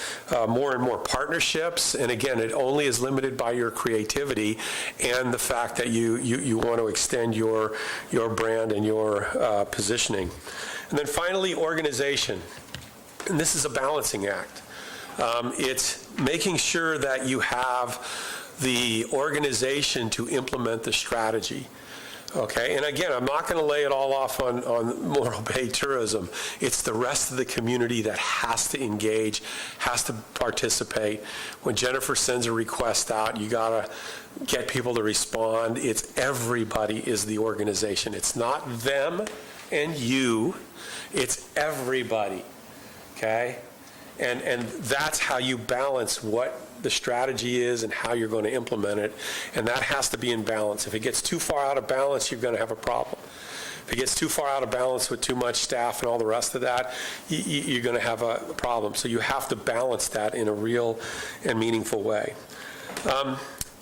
more and more partnerships. And again, it only is limited by your creativity and the fact that you want to extend your brand and your positioning. And then finally, organization. And this is a balancing act. It's making sure that you have the organization to implement the strategy. Okay, and again, I'm not going to lay it all off on Morro Bay Tourism. It's the rest of the community that has to engage, has to participate. When Jennifer sends a request out, you got to get people to respond. It's everybody is the organization. It's not them and you. It's everybody. Okay? And that's how you balance what the strategy is and how you're going to implement it. And that has to be in balance. If it gets too far out of balance, you're going to have a problem. If it gets too far out of balance with too much staff and all the rest of that, you're going to have a problem. So you have to balance that in a real and meaningful way.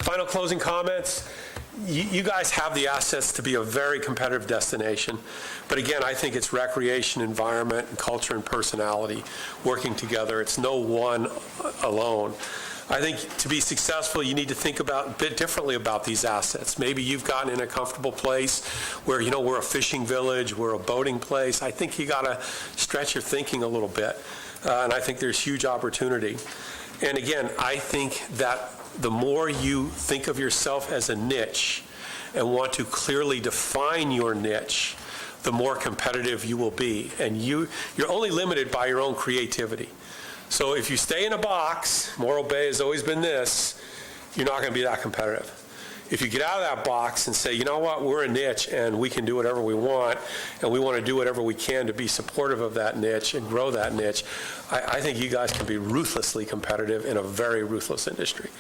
Final closing comments. You guys have the assets to be a very competitive destination. But again, I think it's recreation, environment, and culture and personality working together. It's no one alone. I think to be successful, you need to think a bit differently about these assets. Maybe you've gotten in a comfortable place where, we're a fishing village, we're a boating place. I think you got to stretch your thinking a little bit. And I think there's huge opportunity. And again, I think that the more you think of yourself as a niche and want to clearly define your niche, the more competitive you will be. And you're only limited by your own creativity. So if you stay in a box, Morro Bay has always been this, you're not going to be that competitive. if you get out of that box and say, you know what, we're a niche and we can do whatever we want, and we want to do whatever we can to be supportive of that niche and grow that niche, I think you guys can be ruthlessly competitive in a very ruthless industry.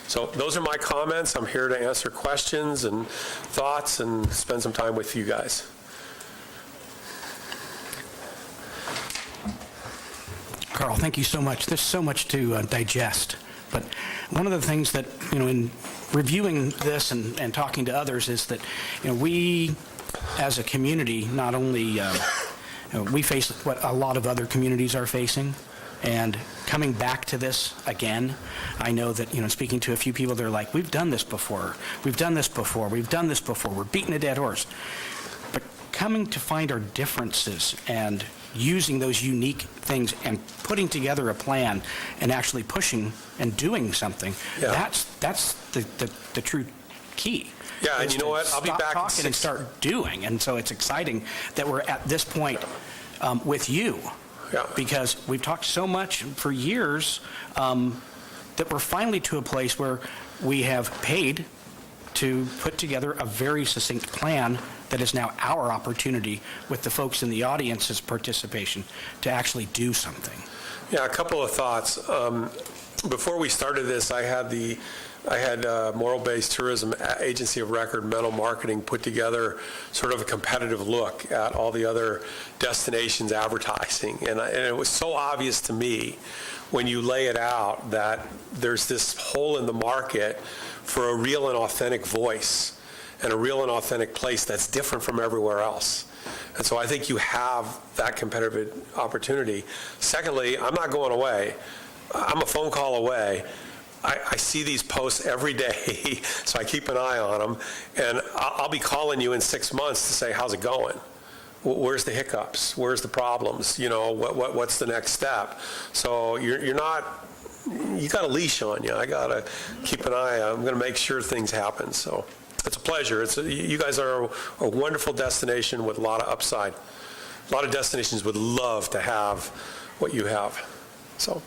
So those are my comments. I'm here to answer questions and thoughts and spend some time with you guys. Carl, thank you so much. There's so much to digest. But one of the things that, in reviewing this and talking to others is that, we as a community, not only, we face what a lot of other communities are facing. And coming back to this again, I know that, speaking to a few people, they're like, we've done this before. We've done this before. We've done this before. We're beating a dead horse. But coming to find our differences and using those unique things and putting together a plan and actually pushing and doing something, that's the true key. Yeah, and you know what? I'll be back in 6 and start doing. And so it's exciting that we're at this point with you. Yeah. Because we've talked so much for years that we're finally to a place where we have paid to put together a very succinct plan that is now our opportunity with the folks in the audience's participation to actually do something. Yeah, a couple of thoughts. Before we started this, I had Morro Bay's tourism agency of record, Mental Marketing, put together sort of a competitive look at all the other destinations advertising. And it was so obvious to me when you lay it out that there's this hole in the market for a real and authentic voice and a real and authentic place that's different from everywhere else. And so I think you have that competitive opportunity. Secondly, I'm not going away. I'm a phone call away. I see these posts every day, so I keep an eye on them, and I'll be calling you in 6 months to say, how's it going? Where's the hiccups? Where's the problems? What's the next step? So you're not, you got a leash on you. I got to keep an eye on. I'm going to make sure things happen. So it's a pleasure. You guys are a wonderful destination with a lot of upside. A lot of destinations would love to have what you have. So.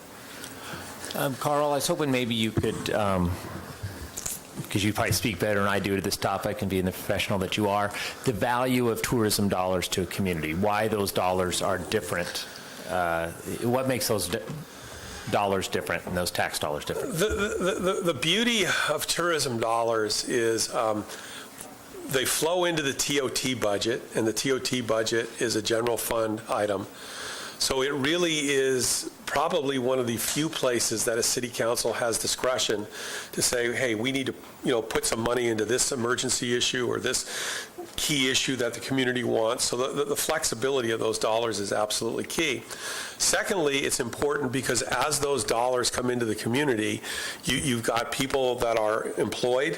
Carl, I was hoping maybe you could, because you probably speak better than I do to this topic and being the professional that you are, the value of tourism dollars to a community, why those dollars are different. What makes those dollars different and those tax dollars different? The beauty of tourism dollars is they flow into the TOT budget, and the TOT budget is a general fund item. So it really is probably one of the few places that a city council has discretion to say, hey, we need to put some money into this emergency issue or this key issue that the community wants. So the flexibility of those dollars is absolutely key. Secondly, it's important because as those dollars come into the community, you've got people that are employed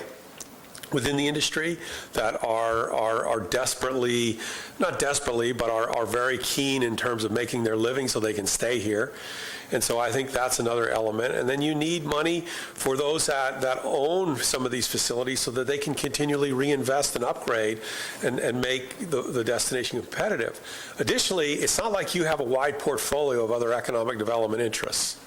within the industry that are desperately, not desperately, but are very keen in terms of making their living so they can stay here. And so I think that's another element. And then you need money for those that own some of these facilities so that they can continually reinvest and upgrade and make the destination competitive. Additionally, it's not like you have a wide portfolio of other economic development interests.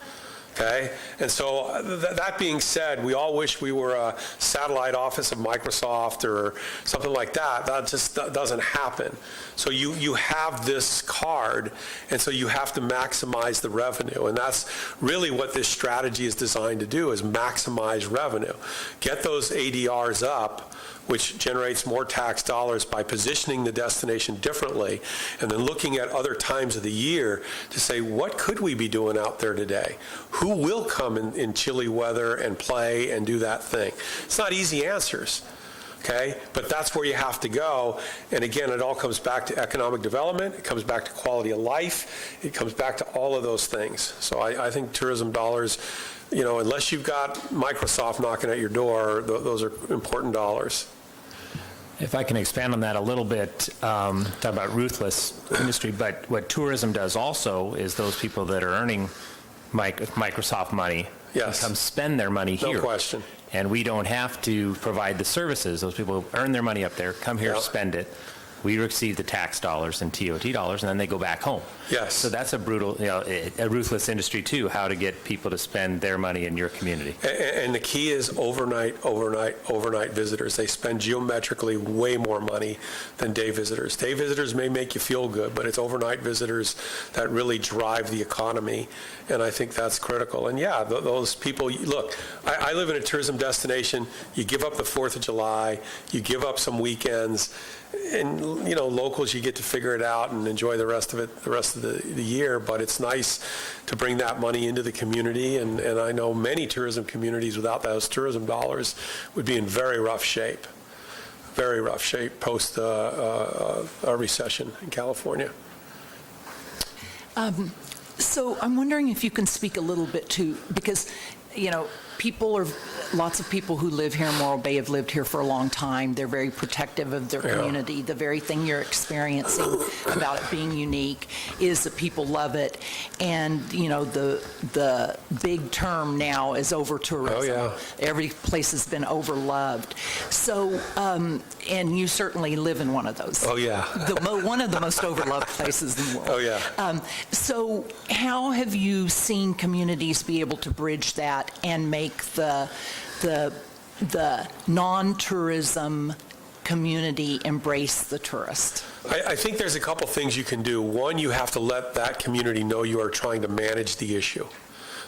Okay, and so that being said, we all wish we were a satellite office of Microsoft or something like that. That just doesn't happen. So you have this card, and so you have to maximize the revenue, and that's really what this strategy is designed to do: is maximize revenue, get those ADRs up, which generates more tax dollars by positioning the destination differently, and then looking at other times of the year to say, what could we be doing out there today? Who will come in chilly weather and play and do that thing? It's not easy answers, okay? But that's where you have to go. And again, it all comes back to economic development. It comes back to quality of life. It comes back to all of those things. So I think tourism dollars, unless you've got Microsoft knocking at your door, those are important dollars. If I can expand on that a little bit, talk about ruthless industry, but what tourism does also is those people that are earning Microsoft money come spend their money here. No question. And we don't have to provide the services. Those people earn their money up there, come here, spend it. We receive the tax dollars and TOT dollars, and then they go back home. Yes. So that's a brutal, a ruthless industry too, how to get people to spend their money in your community. And the key is overnight visitors. They spend geometrically way more money than day visitors. Day visitors may make you feel good, but it's overnight visitors that really drive the economy, and I think that's critical. And yeah, those people, look, I live in a tourism destination. You give up the 4th of July, you give up some weekends, and locals, you get to figure it out and enjoy the rest of the year. But it's nice to bring that money into the community, and I know many tourism communities without those tourism dollars would be in very rough shape post a recession in California. So I'm wondering if you can speak a little bit to, because, lots of people who live here in Morro Bay have lived here for a long time. They're very protective of their community. The very thing you're experiencing about it being unique is that people love it. And, the big term now is over-tourism. Oh, yeah. Every place has been overloved. So, and you certainly live in one of those. Oh, yeah. One of the most overloved places in the world. Oh, yeah. So how have you seen communities be able to bridge that and make the non-tourism community embrace the tourist? I think there's a couple things you can do. One, you have to let that community know you are trying to manage the issue.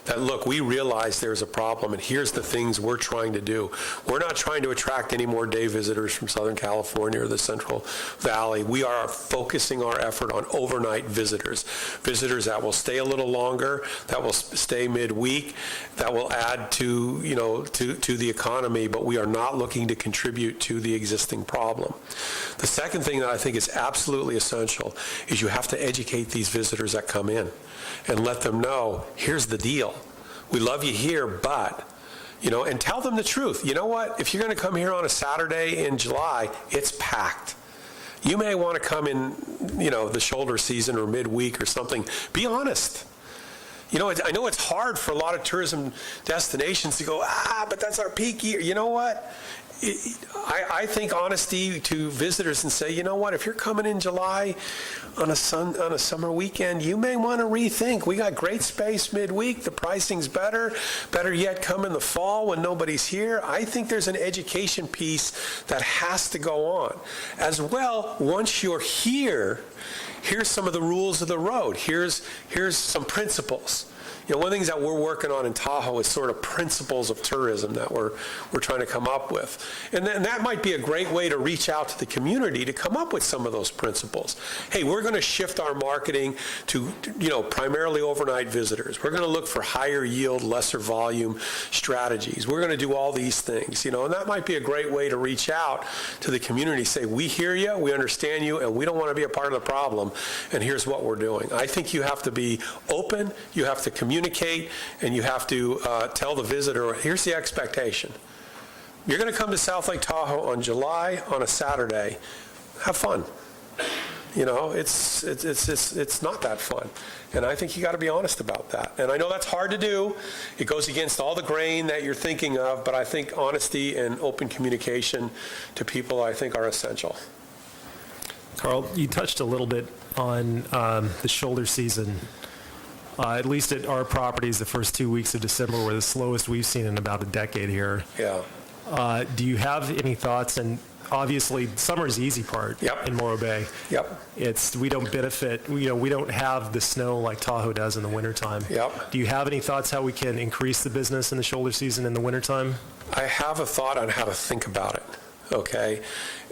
That, look, we realize there's a problem, and here's the things we're trying to do. We're not trying to attract any more day visitors from Southern California or the Central Valley. We are focusing our effort on overnight visitors that will stay a little longer, that will stay midweek, that will add to the economy, but we are not looking to contribute to the existing problem. The second thing that I think is absolutely essential is you have to educate these visitors that come in and let them know, here's the deal. We love you here, but, and tell them the truth. You know what? If you're going to come here on a Saturday in July, it's packed. You may want to come in, the shoulder season or midweek or something. Be honest. I know it's hard for a lot of tourism destinations to go, but that's our peak year. You know what? I think honesty to visitors and say, you know what, if you're coming in July on a summer weekend, you may want to rethink. We got great space midweek. The pricing's better. Better yet, come in the fall when nobody's here. I think there's an education piece that has to go on. As well, once you're here, here's some of the rules of the road. Here's some principles. One of the things that we're working on in Tahoe is sort of principles of tourism that we're trying to come up with. And that might be a great way to reach out to the community to come up with some of those principles. Hey, we're going to shift our marketing to, primarily overnight visitors. We're going to look for higher yield, lesser volume strategies. We're going to do all these things, and that might be a great way to reach out to the community, say, we hear you, we understand you, and we don't want to be a part of the problem, and here's what we're doing. I think you have to be open, you have to communicate, and you have to tell the visitor, here's the expectation. You're going to come to South Lake Tahoe on July on a Saturday. Have fun. It's not that fun. And I think you got to be honest about that. And I know that's hard to do. It goes against all the grain that you're thinking of, but I think honesty and open communication to people, I think, are essential. Carl, you touched a little bit on the shoulder season. At least at our properties, the first 2 weeks of December were the slowest we've seen in about a decade here. Yeah. Do you have any thoughts? And obviously, summer is the easy part in Morro Bay. Yep. We don't benefit. We don't have the snow like Tahoe does in the wintertime. Yep. Do you have any thoughts how we can increase the business in the shoulder season in the wintertime? I have a thought on how to think about it. Okay,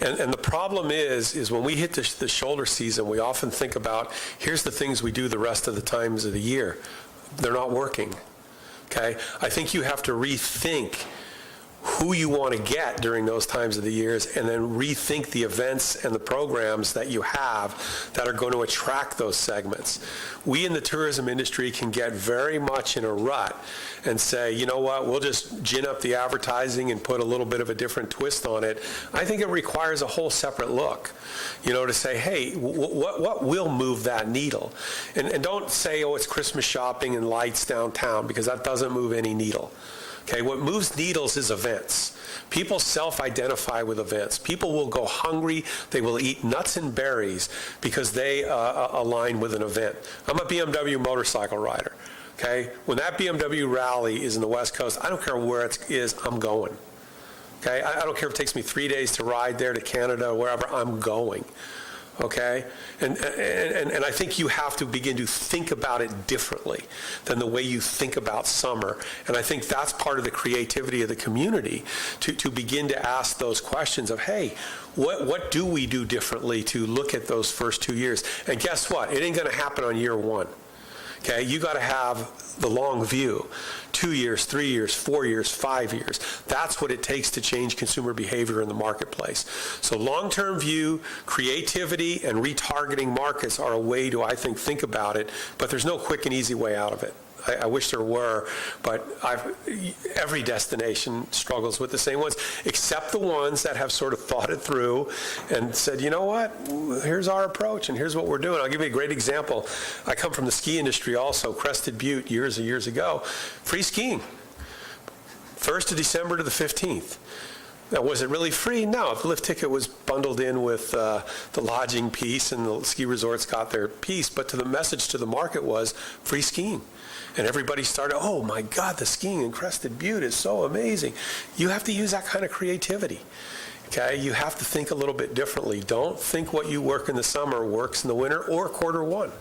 and the problem is when we hit the shoulder season, we often think about, here's the things we do the rest of the times of the year. They're not working. Okay, I think you have to rethink who you want to get during those times of the years, and then rethink the events and the programs that you have that are going to attract those segments. We in the tourism industry can get very much in a rut and say, you know what, we'll just gin up the advertising and put a little bit of a different twist on it. I think it requires a whole separate look, to say, hey, what will move that needle? And don't say, oh, it's Christmas shopping and lights downtown, because that doesn't move any needle. Okay, what moves needles is events. People self-identify with events. People will go hungry. They will eat nuts and berries because they align with an event. I'm a BMW motorcycle rider. Okay, when that BMW rally is in the West Coast, I don't care where it is, I'm going. Okay, I don't care if it takes me 3 days to ride there to Canada or wherever, I'm going. Okay, and I think you have to begin to think about it differently than the way you think about summer. And I think that's part of the creativity of the community, to begin to ask those questions of, hey, what do we do differently to look at those first 2 years? And guess what? It ain't going to happen on year one. Okay, you got to have the long view, 2 years, 3 years, 4 years, 5 years. That's what it takes to change consumer behavior in the marketplace. So long-term view, creativity, and retargeting markets are a way to, I think about it, but there's no quick and easy way out of it. I wish there were, but every destination struggles with the same ones, except the ones that have sort of thought it through and said, you know what, here's our approach and here's what we're doing. I'll give you a great example. I come from the ski industry also, Crested Butte years and years ago. Free skiing, 1st of December to the 15th. Now, was it really free? No. The lift ticket was bundled in with the lodging piece, and the ski resorts got their piece, but the message to the market was free skiing. And everybody started, oh my God, the skiing in Crested Butte is so amazing. You have to use that kind of creativity. Okay, you have to think a little bit differently. Don't think what you work in the summer works in the winter or quarter one.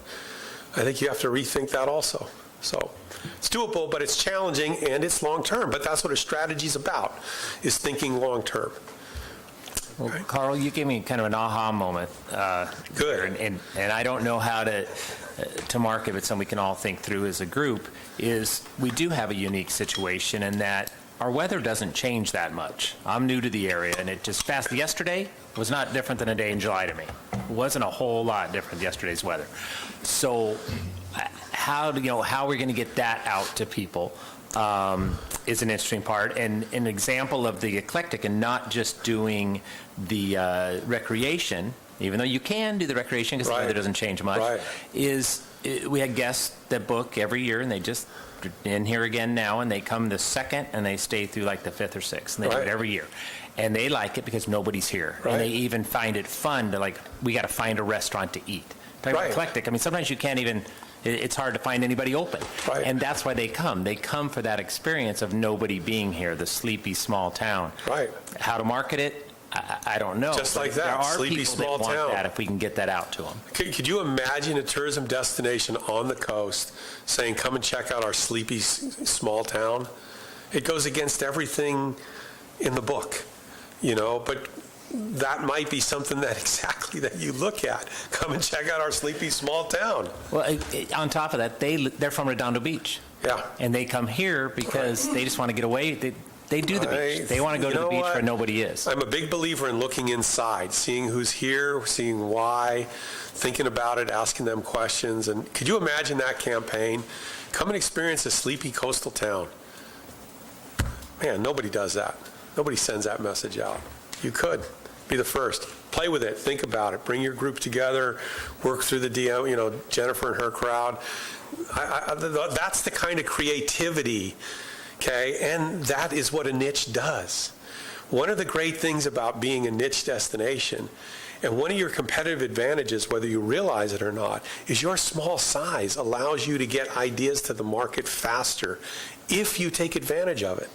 I think you have to rethink that also. So it's doable, but it's challenging and it's long term. But that's what a strategy is about, is thinking long term. Well, Carl, you gave me kind of an aha moment. Good. And I don't know how to market it, so we can all think through as a group, is we do have a unique situation in that our weather doesn't change that much. I'm new to the area, and it just fast. Yesterday was not different than a day in July to me. It wasn't a whole lot different yesterday's weather. So how are we going to get that out to people? Is an interesting part, and an example of the eclectic and not just doing the recreation, even though you can do the recreation because the weather doesn't change much, is we had guests that book every year, and they just in here again now, and they come the 2nd and they stay through like the 5th or 6th, and they do it every year. And they like it because nobody's here. And they even find it fun to, like, we got to find a restaurant to eat. Eclectic. I mean, sometimes you can't even, it's hard to find anybody open. And that's why they come. They come for that experience of nobody being here, the sleepy small town. How to market it, I don't know. Just like that, there are sleepy people small that want town. that if we can get that out to them. Could you imagine a tourism destination on the coast saying, come and check out our sleepy small town? It goes against everything in the book, you know, but that might be something that exactly that you look at. Come and check out our sleepy small town. Well, on top of that, they're from Redondo Beach. Yeah. And they come here because they just want to get away. They do the beach. They want to go to the beach where nobody is. I'm a big believer in looking inside, seeing who's here, seeing why, thinking about it, asking them questions. And could you imagine that campaign? Come and experience a sleepy coastal town. Man, nobody does that. Nobody sends that message out. You could be the first. Play with it. Think about it. Bring your group together. Work through the DM, you know, Jennifer and her crowd. That's the kind of creativity. Okay, and that is what a niche does. One of the great things about being a niche destination, and one of your competitive advantages, whether you realize it or not, is your small size allows you to get ideas to the market faster if you take advantage of it.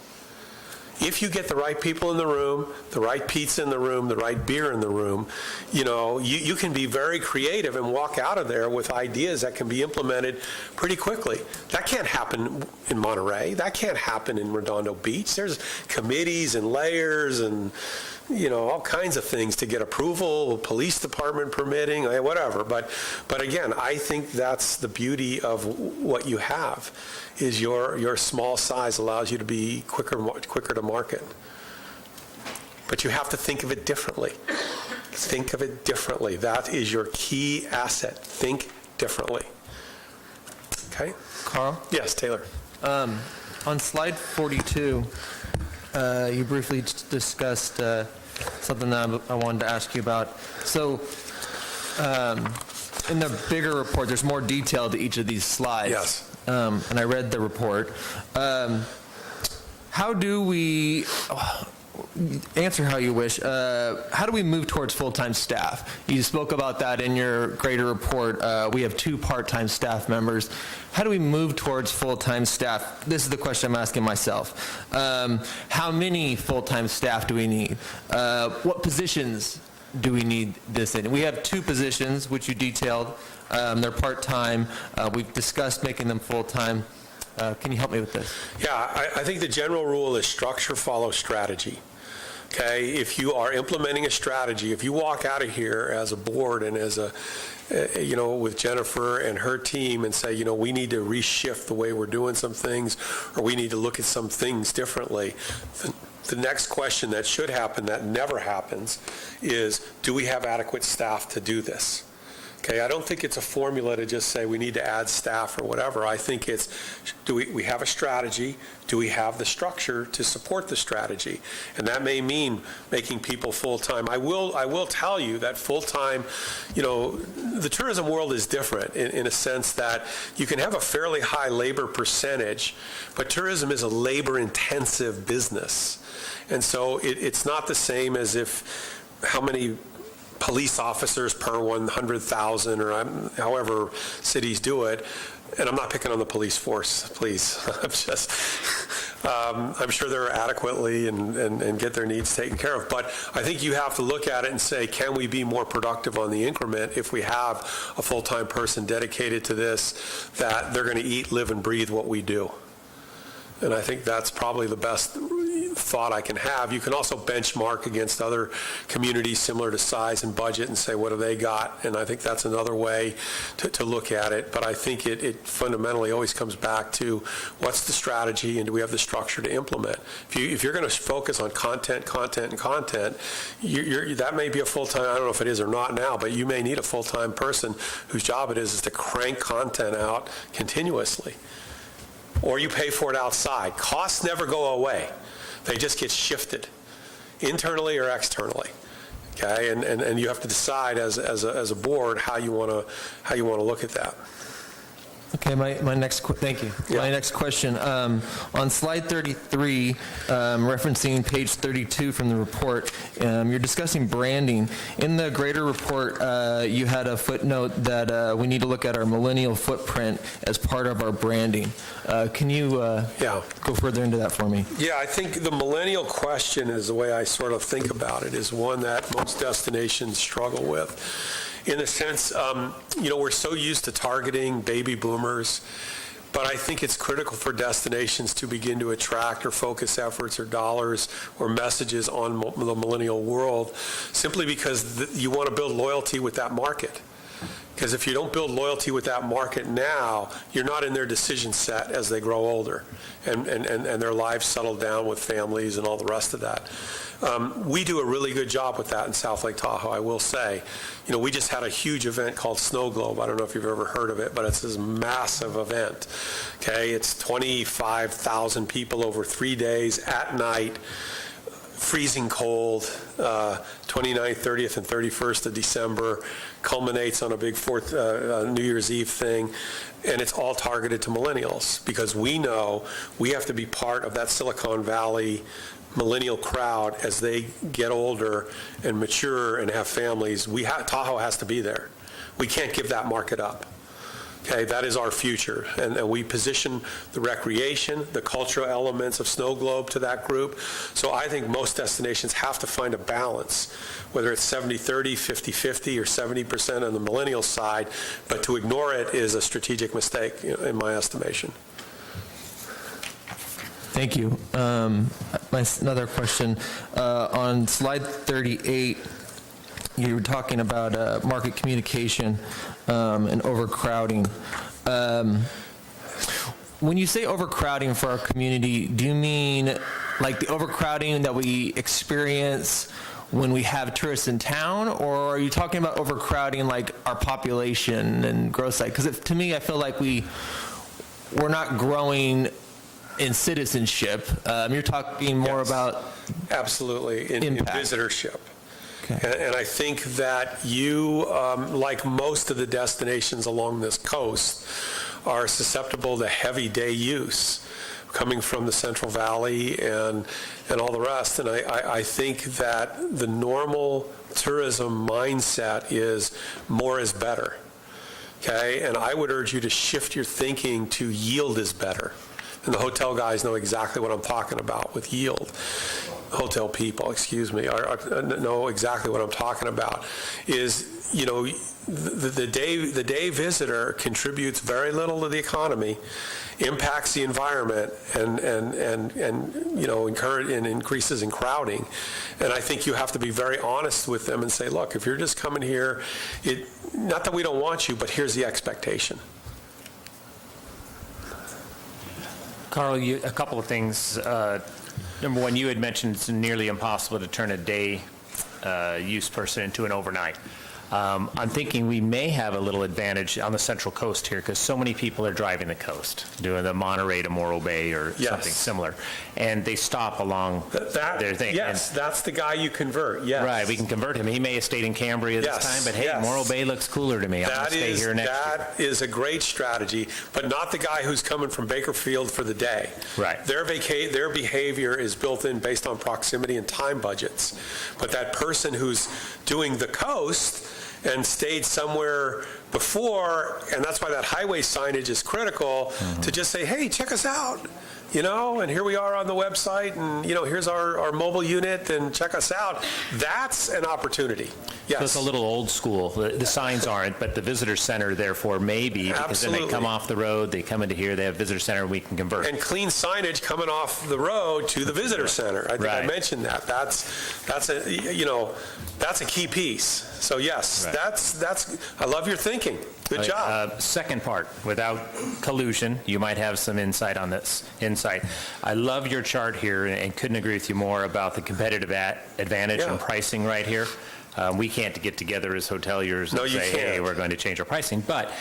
If you get the right people in the room, the right pizza in the room, the right beer in the room, you know, you can be very creative and walk out of there with ideas that can be implemented pretty quickly. That can't happen in Monterey. That can't happen in Redondo Beach. There's committees and layers and, you know, all kinds of things to get approval, police department permitting, whatever. But again, I think that's the beauty of what you have, is your small size allows you to be quicker to market. But you have to think of it differently. Think of it differently. That is your key asset. Think differently. Okay? Carl? Yes, Taylor. On slide 42, you briefly discussed something that I wanted to ask you about. So in the bigger report, there's more detail to each of these slides. Yes. And I read the report. How how do we, answer how you wish, how do we move towards full-time staff? You spoke about that in your grader report. We have 2 part-time staff members. How do we move towards full-time staff? This is the question I'm asking myself. How many full-time staff do we need? What positions do we need this in? We have 2 positions, which you detailed. They're part-time. We've discussed making them full-time. Can you help me with this? Yeah, I think the general rule is structure follows strategy. Okay, if you are implementing a strategy, if you walk out of here as a board and as a, with Jennifer and her team and say, we need to reshift the way we're doing some things, or we need to look at some things differently, the next question that should happen that never happens is, do we have adequate staff to do this? Okay, I don't think it's a formula to just say we need to add staff or whatever. I think it's, do we have a strategy? Do we have the structure to support the strategy? And that may mean making people full-time. I will tell you that full-time, the tourism world is different in a sense that you can have a fairly high labor percentage, but tourism is a labor-intensive business. And so it's not the same as if how many police officers per 100,000 or however cities do it. And I'm not picking on the police force, please. I'm sure they're adequately and get their needs taken care of. But I think you have to look at it and say, can we be more productive on the increment if we have a full-time person dedicated to this, that they're going to eat, live, and breathe what we do? And I think that's probably the best thought I can have. You can also benchmark against other communities similar to size and budget and say, what do they got? And I think that's another way to look at it. But I think it fundamentally always comes back to what's the strategy and do we have the structure to implement? If you're going to focus on content, that may be a full-time, I don't know if it is or not now, but you may need a full-time person whose job it is to crank content out continuously. Or you pay for it outside. Costs never go away. They just get shifted, internally or externally. Okay, and you have to decide as a board how you want to look at that. Okay, my next thank you. Yeah. My next question, on slide 33, referencing page 32 from the report, you're discussing branding. In the greater report, you had a footnote that we need to look at our millennial footprint as part of our branding. Can you go further into that for me? Yeah, I think the millennial question is the way I sort of think about it, is one that most destinations struggle with. In the sense, we're so used to targeting baby boomers, but I think it's critical for destinations to begin to attract or focus efforts or dollars or messages on the millennial world, simply because you want to build loyalty with that market. Because if you don't build loyalty with that market now, you're not in their decision set as they grow older and their lives settle down with families and all the rest of that. We do a really good job with that in South Lake Tahoe, I will say. We just had a huge event called Snow Globe. I don't know if you've ever heard of it, but it's this massive event. Okay, it's 25,000 people over 3 days at night, freezing cold, 29th, 30th, and 31st of December, culminates on a big New Year's Eve thing, and it's all targeted to millennials because we know we have to be part of that Silicon Valley millennial crowd as they get older and mature and have families. Tahoe has to be there. We can't give that market up. Okay, that is our future, and we position the recreation, the cultural elements of Snow Globe to that group. So I think most destinations have to find a balance, whether it's 70-30, 50-50, or 70% on the millennial side, but to ignore it is a strategic mistake, in my estimation. Thank you. Another question. On slide 38, you were talking about market communication and overcrowding. When you say overcrowding for our community, do you mean like the overcrowding that we experience when we have tourists in town, or are you talking about overcrowding like our population and growth side? Because to me, I feel like we're not growing in citizenship. You're talking more about absolutely in visitorship. Okay. And I think that you, like most of the destinations along this coast, are susceptible to heavy day use. coming from the Central Valley and all the rest. And I think that the normal tourism mindset is more is better. Okay, and I would urge you to shift your thinking to yield is better. And the hotel guys know exactly what I'm talking about with yield. Hotel people, excuse me, know exactly what I'm talking about. Is, you know, the day visitor contributes very little to the economy, impacts the environment, and you know, encourage and increases in crowding. And I think you have to be very honest with them and say, look, if you're just coming here, not that we don't want you, but here's the expectation. Carl, a couple of things. Number one, you had mentioned it's nearly impossible to turn a day use person into an overnight. I'm thinking we may have a little advantage on the Central Coast here because so many people are driving the coast, doing the Monterey to Morro Bay or something similar, and they stop along their thing. Yes, that's the guy you convert, yes. Right, we can convert him. He may have stayed in Cambria this time, but hey, Morro Bay looks cooler to me. I'm going to stay here next year. That is a great strategy, but not the guy who's coming from Bakerfield for the day. Right. Their behavior is built in based on proximity and time budgets. But that person who's doing the coast and stayed somewhere before, and that's why that highway signage is critical, to just say, hey, check us out, you know, and here we are on the website, and, you know, here's our mobile unit, and check us out. That's an opportunity. Yes. So it's a little old school. The signs aren't, but the visitor center, therefore, may be, because Absolutely. then they come off the road, they come into here, they have visitor center, we can convert. And clean signage coming off the road to the visitor center. I think I mentioned that. That's a, you know, that's a key piece. So yes, that's I love your thinking. Good job. Second part, without collusion, you might have some insight on this. I love your chart here and couldn't agree with you more about the competitive advantage and pricing right here. We can't get together as hoteliers and say, hey, we're going to change our pricing. But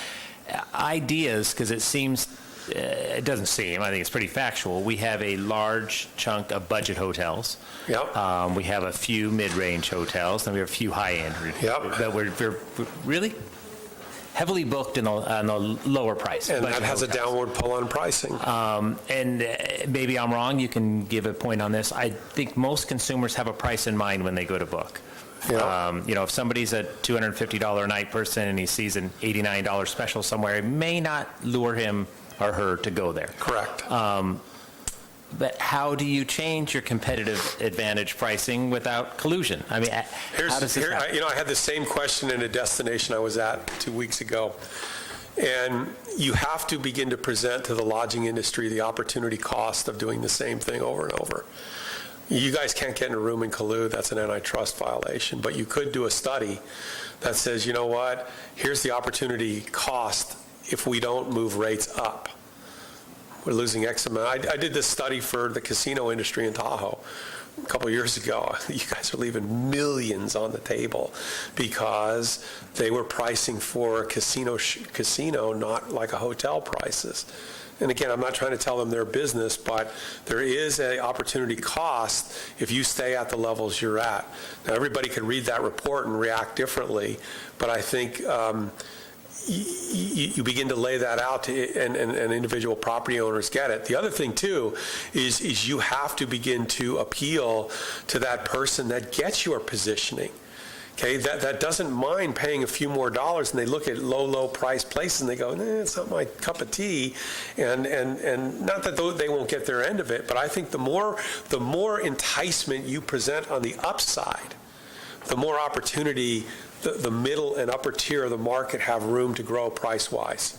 ideas, because it seems, it doesn't seem, I think it's pretty factual, we have a large chunk of budget hotels. Yep. We have a few mid-range hotels, and we have a few high-end. But we're really heavily booked on the lower price. And that has a downward pull on pricing. And maybe I'm wrong, you can give a point on this. I think most consumers have a price in mind when they go to book. Yeah. You know, if somebody's a $250 a night person and he sees an $89 special somewhere, it may not lure him or her to go there. Correct. But how do you change your competitive advantage pricing without collusion? I mean, how does this happen? You know, I had the same question in a destination I was at 2 weeks ago. And you have to begin to present to the lodging industry the opportunity cost of doing the same thing over and over. You guys can't get in a room and collude. That's an antitrust violation. But you could do a study that says, you know what, here's the opportunity cost if we don't move rates up. We're losing X amount. I did this study for the casino industry in Tahoe a couple of years ago. You guys are leaving millions on the table because they were pricing for a casino, not like a hotel prices. And again, I'm not trying to tell them their business, but there is an opportunity cost if you stay at the levels you're at. Now, everybody can read that report and react differently, but I think you begin to lay that out and individual property owners get it. The other thing, too, is you have to begin to appeal to that person that gets your positioning. Okay, that doesn't mind paying a few more dollars, and they look at low price places and they go, it's not my cup of tea, and not that they won't get their end of it, but I think the more enticement you present on the upside, the more opportunity the middle and upper tier of the market have room to grow price-wise.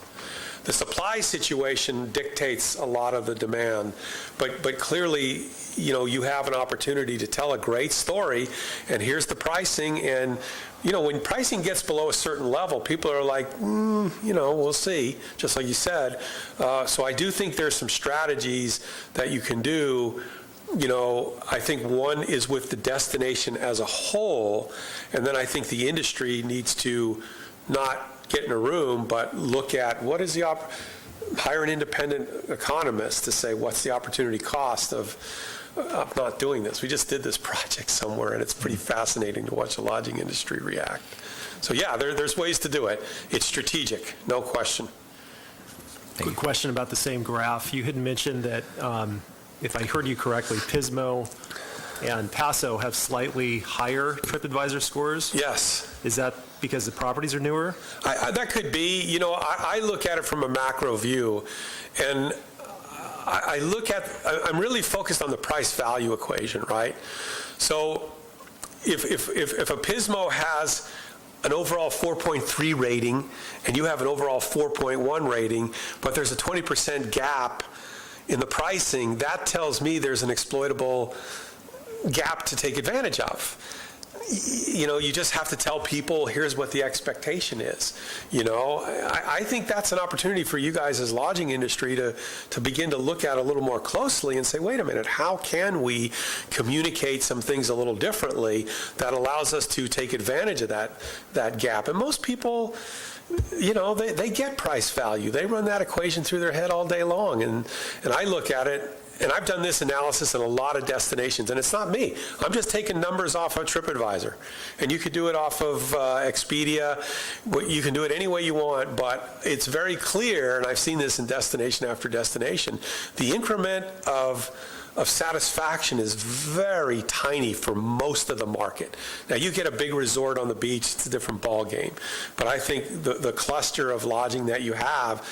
The supply situation dictates a lot of the demand, but clearly, you know, you have an opportunity to tell a great story, and here's the pricing, and, you know, when pricing gets below a certain level, people are like, you know, we'll see, just like you said. So I do think there's some strategies that you can do. You know, I think one is with the destination as a whole, and then I think the industry needs to not get in a room, but look at what is hire an independent economist to say what's the opportunity cost of not doing this. We just did this project somewhere, and it's pretty fascinating to watch the lodging industry react. So yeah, there's ways to do it. It's strategic, no question. Quick question about the same graph. You had mentioned that, if I heard you correctly, Pismo and Paso have slightly higher TripAdvisor scores. Yes. Is that because the properties are newer? That could be. You know, I look at it from a macro view, and I'm really focused on the price-value equation, right? So if a Pismo has an overall 4.3 rating, and you have an overall 4.1 rating, but there's a 20% gap in the pricing, that tells me there's an exploitable gap to take advantage of. You know, you just have to tell people, here's what the expectation is. You know, I think that's an opportunity for you guys as lodging industry to begin to look at a little more closely and say, wait a minute, how can we communicate some things a little differently that allows us to take advantage of that gap? And most people, you know, they get price value. They run that equation through their head all day long. And I look at it, and I've done this analysis in a lot of destinations, and it's not me. I'm just taking numbers off of TripAdvisor. And you could do it off of Expedia. You can do it any way you want, but it's very clear, and I've seen this in destination after destination, the increment of satisfaction is very tiny for most of the market. Now, you get a big resort on the beach, it's a different ballgame. But I think the cluster of lodging that you have,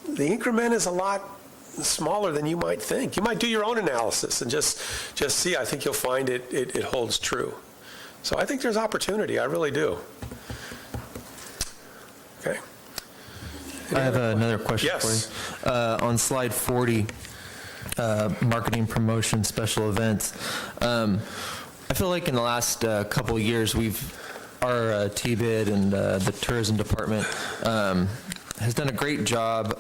the increment is a lot smaller than you might think. You might do your own analysis and just see. I think you'll find it holds true. So I think there's opportunity. I really do. Okay. I have another question Yes. for you. On slide 40, marketing, promotion, special events. I feel like in the last couple of years, our TBID and the tourism department has done a great job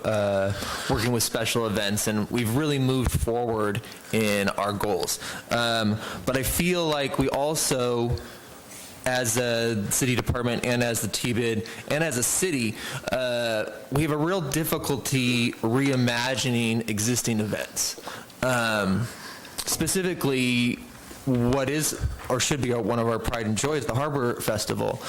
working with special events, and we've really moved forward in our goals. But I feel like we also, as a city department and as the TBID and as a city, we have a real difficulty reimagining existing events. Specifically, what is or should be one of our pride and joy is the Harbor Festival.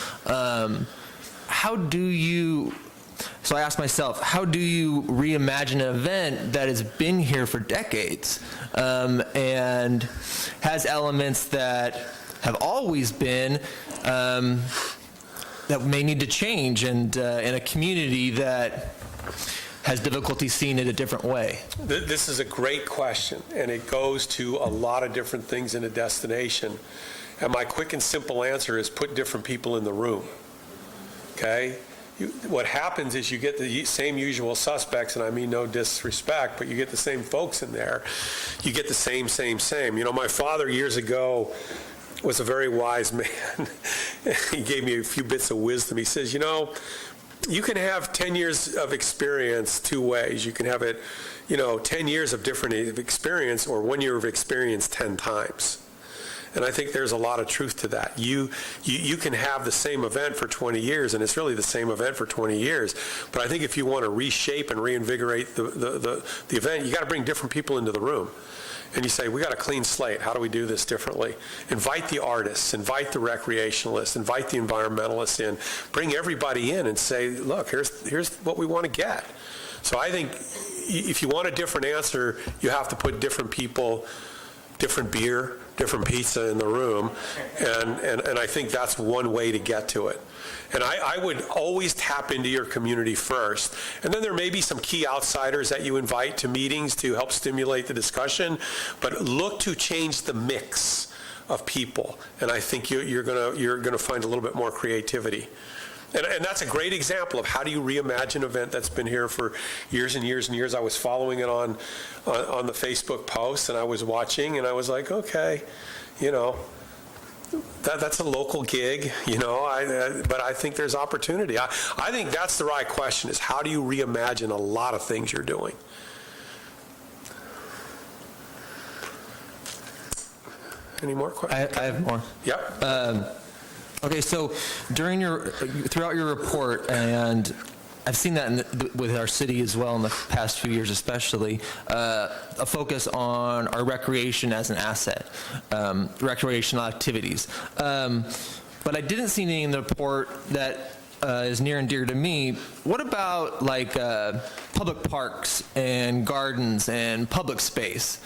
So I asked myself, how do you reimagine an event that has been here for decades and has elements that have always been that may need to change, and in a community that has difficulty seeing it a different way? This is a great question, and it goes to a lot of different things in a destination. And my quick and simple answer is put different people in the room, okay? What happens is you get the same usual suspects, and I mean no disrespect, but you get the same folks in there. You get the same. You know, my father years ago was a very wise man. He gave me a few bits of wisdom. He says, you know, you can have 10 years of experience two ways. You can have it, 10 years of different experience, or 1 year of experience 10 times. And I think there's a lot of truth to that. You can have the same event for 20 years, and it's really the same event for 20 years. But I think if you want to reshape and reinvigorate the event, you got to bring different people into the room. And you say, we got a clean slate. How do we do this differently? Invite the artists, invite the recreationalists, invite the environmentalists in. Bring everybody in and say, look, here's what we want to get. So I think if you want a different answer, you have to put different people, different beer, different pizza in the room, and I think that's one way to get to it. And I would always tap into your community first. And then there may be some key outsiders that you invite to meetings to help stimulate the discussion, but look to change the mix of people. And I think you're gonna find a little bit more creativity. And that's a great example of how do you reimagine an event that's been here for years and years and years. I was following it on the Facebook posts, and I was watching, and I was like, okay, that's a local gig, but I think there's opportunity. I think that's the right question, is how do you reimagine a lot of things you're doing? Any more questions? I have more. Yep. Okay, so throughout your report, and I've seen that with our city as well in the past few years especially, a focus on our recreation as an asset, recreational activities. But I didn't see anything in the report that is near and dear to me. What about like public parks and gardens and public space?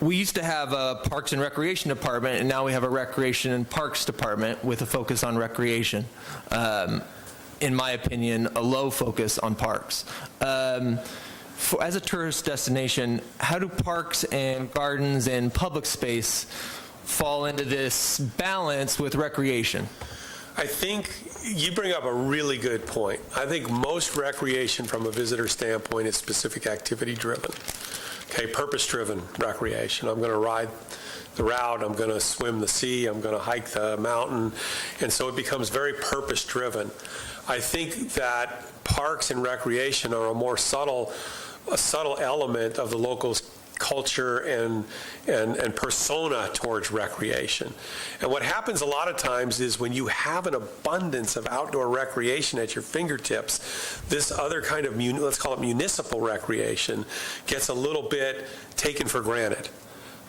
We used to have a Parks and Recreation Department, and now we have a Recreation and Parks Department with a focus on recreation. In my opinion, a low focus on parks. As a tourist destination, how do parks and gardens and public space fall into this balance with recreation? I think you bring up a really good point. I think most recreation from a visitor standpoint is specific activity driven. Okay, purpose-driven recreation. I'm going to ride the route, I'm going to swim the sea, I'm going to hike the mountain, and so it becomes very purpose-driven. I think that parks and recreation are a subtle element of the locals' culture and persona towards recreation. And what happens a lot of times is when you have an abundance of outdoor recreation at your fingertips, this other kind of, let's call it municipal recreation, gets a little bit taken for granted.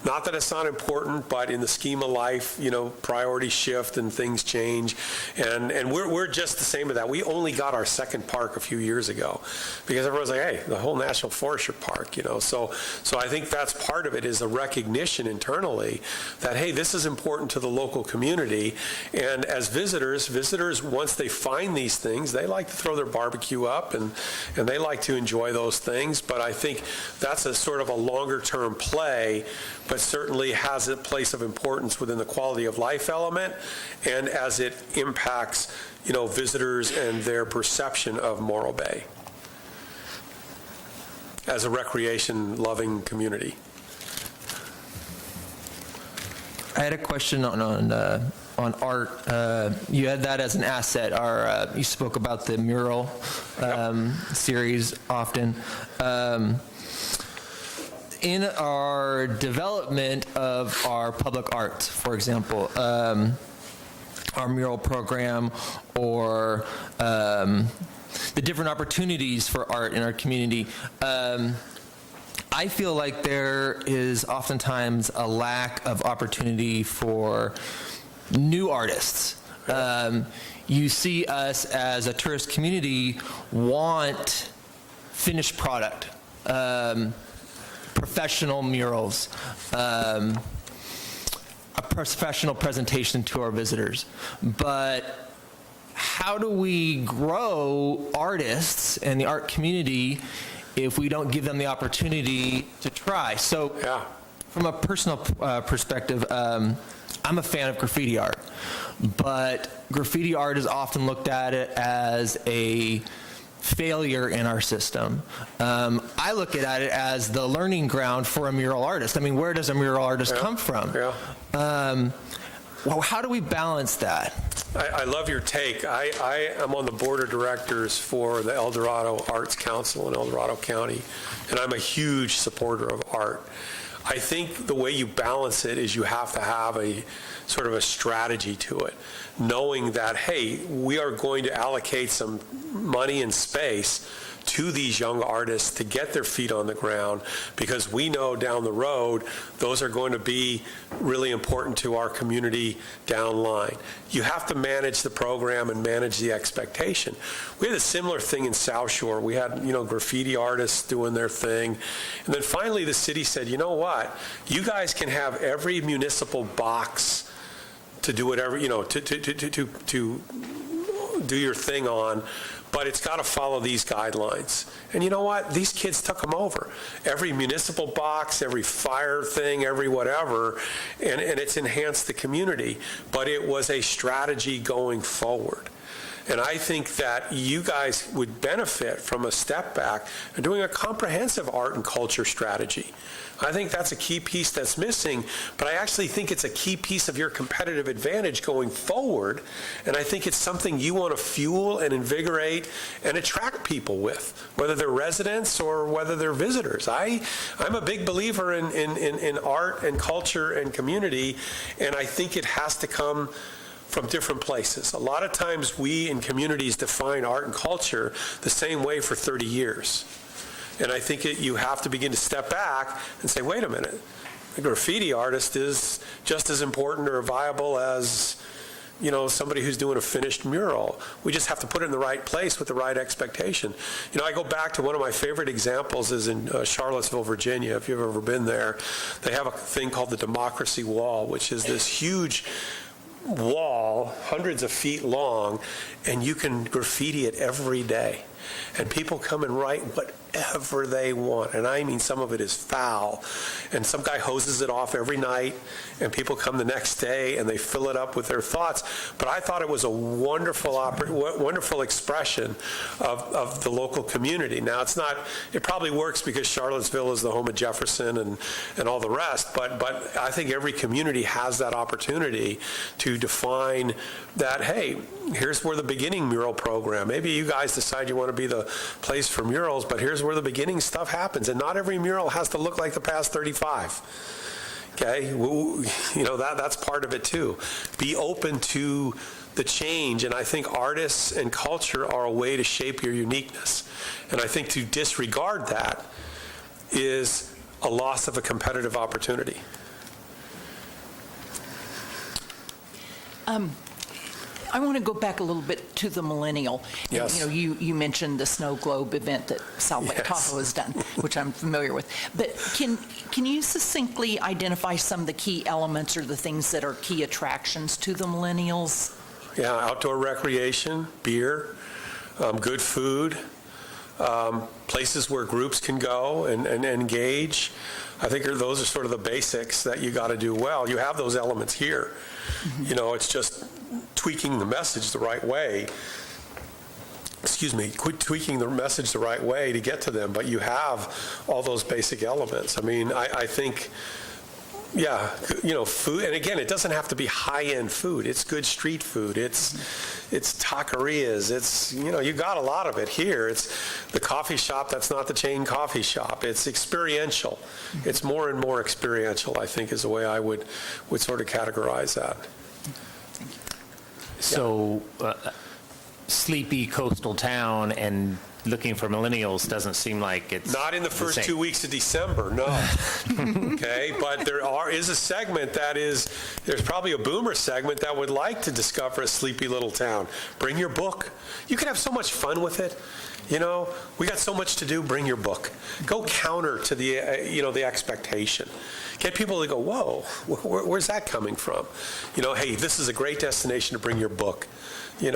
Not that it's not important, but in the scheme of life, priorities shift and things change. And we're just the same with that. We only got our second park a few years ago because everyone's like, hey, the whole National Forestry Park, So I think that's part of it, is a recognition internally that, hey, this is important to the local community. And as visitors, once they find these things, they like to throw their barbecue up and they like to enjoy those things. But I think that's a sort of a longer term play, but certainly has a place of importance within the quality of life element and as it impacts, visitors and their perception of Morro Bay as a recreation-loving community. I had a question on art. You had that as an asset. You spoke about the mural series often. In our development of our public arts, for example, our mural program or the different opportunities for art in our community, I feel like there is oftentimes a lack of opportunity for new artists. You see us as a tourist community want finished product. Professional murals, a professional presentation to our visitors. But how do we grow artists and the art community if we don't give them the opportunity to try? So from a personal perspective, I'm a fan of graffiti art, but graffiti art is often looked at it as a failure in our system. I look at it as the learning ground for a mural artist. I mean, where does a mural artist come from? Well, how do we balance that? I love your take. I am on the board of directors for the El Dorado Arts Council in El Dorado County, and I'm a huge supporter of art. I think the way you balance it is you have to have a sort of a strategy to it, knowing that, hey, we are going to allocate some money and space to these young artists to get their feet on the ground, because we know down the road those are going to be really important to our community down the line. You have to manage the program and manage the expectation. We had a similar thing in South Shore. We had, graffiti artists doing their thing. And then finally the city said, you know what? You guys can have every municipal box to do whatever, to do your thing on, but it's got to follow these guidelines. And you know what? These kids took them over. Every municipal box, every fire thing, every whatever, and it's enhanced the community. But it was a strategy going forward. And I think that you guys would benefit from a step back and doing a comprehensive art and culture strategy. I think that's a key piece that's missing, but I actually think it's a key piece of your competitive advantage going forward, and I think it's something you want to fuel and invigorate and attract people with, whether they're residents or whether they're visitors. I'm a big believer in art and culture and community, and I think it has to come from different places. A lot of times we in communities define art and culture the same way for 30 years. And I think you have to begin to step back and say, wait a minute, the graffiti artist is just as important or viable as, somebody who's doing a finished mural. We just have to put it in the right place with the right expectation. I go back to one of my favorite examples is in Charlottesville, Virginia. If you've ever been there, they have a thing called the Democracy Wall, which is this huge wall, hundreds of feet long, and you can graffiti it every day. And people come and write whatever they want. And I mean, some of it is foul. And some guy hoses it off every night, and people come the next day and they fill it up with their thoughts. But I thought it was a wonderful expression of the local community. Now, it probably works because Charlottesville is the home of Jefferson and all the rest, but I think every community has that opportunity to define that, hey, here's where the beginning mural program, maybe you guys decide you want to be the place for murals, but here's where the beginning stuff happens. And not every mural has to look like the past 35. Okay? That's part of it too. Be open to the change, and I think artists and culture are a way to shape your uniqueness. And I think to disregard that is a loss of a competitive opportunity. I want to go back a little bit to the millennial. Yes. And, you mentioned the snow globe event that South Lake Tahoe has done, which I'm familiar with. But can you succinctly identify some of the key elements or the things that are key attractions to the millennials? Yeah, outdoor recreation, beer, good food, places where groups can go and engage. I think those are sort of the basics that you got to do well. You have those elements here. Mm-hmm. It's just tweaking the message the right way. Tweaking the message the right way to get to them. But you have all those basic elements. I mean, I think, food. And again, it doesn't have to be high-end food. It's good street food. It's taquerias. It's, you got a lot of it here. It's the coffee shop that's not the chain coffee shop. It's experiential. It's more and more experiential, I think, is the way I would sort of categorize that. So, sleepy coastal town and looking for millennials doesn't seem like it's not in the first 2 weeks of December, no. Okay, but is a segment there's probably a boomer segment that would like to discover a sleepy little town. Bring your book. You can have so much fun with it. We got so much to do. Bring your book. Go counter to the the expectation. Get people to go, whoa, where's that coming from? Hey, this is a great destination to bring your book. You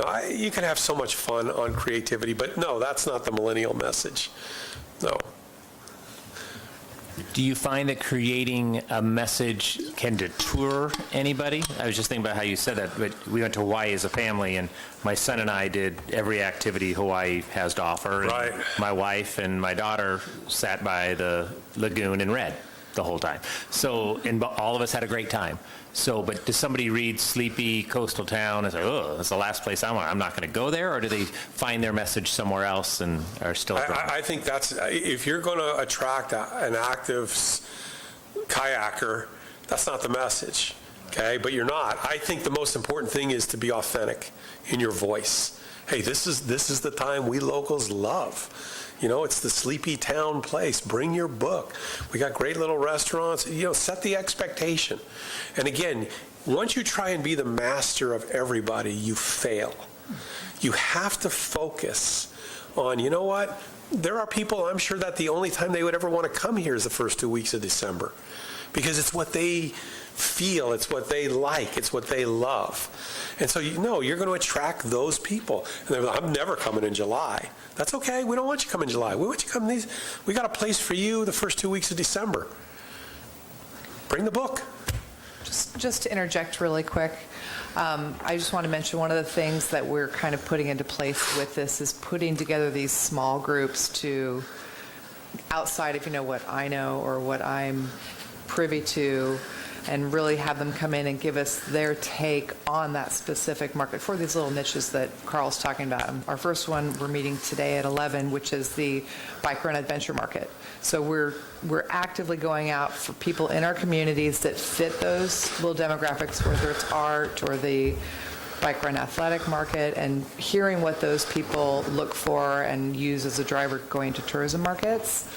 can have so much fun on creativity, but no, that's not the millennial message. No. Do you find that creating a message can deter anybody? I was just thinking about how you said that, but we went to Hawaii as a family, and my son and I did every activity Hawaii has to offer. Right. And my wife and my daughter sat by the lagoon and read the whole time. So, and all of us had a great time. So, but does somebody read Sleepy Coastal Town and say, oh, that's the last place I want, I'm not going to go there? Or do they find their message somewhere else and are still drawn? I think that's, if you're going to attract an active kayaker, that's not the message, okay? But you're not. I think the most important thing is to be authentic in your voice. Hey, this is the time we locals love. It's the sleepy town place. Bring your book. We got great little restaurants. Set the expectation. And again, once you try and be the master of everybody, you fail. You have to focus on, what? There are people, I'm sure that the only time they would ever want to come here is the first 2 weeks of December, because it's what they feel, it's what they like, it's what they love. And so, you're going to attract those people. And they're like, I'm never coming in July. That's okay. We don't want you to come in July. We want you to come we got a place for you the first 2 weeks of December. Bring the book. Just to interject really quick, I just want to mention one of the things that we're kind of putting into place with this is putting together these small groups to, outside of what I know or what I'm privy to, and really have them come in and give us their take on that specific market for these little niches that Carl's talking about. Our first one, we're meeting today at 11, which is the biker and adventure market. So we're actively going out for people in our communities that fit those little demographics, whether it's art or the biker and athletic market, and hearing what those people look for and use as a driver going to tourism markets.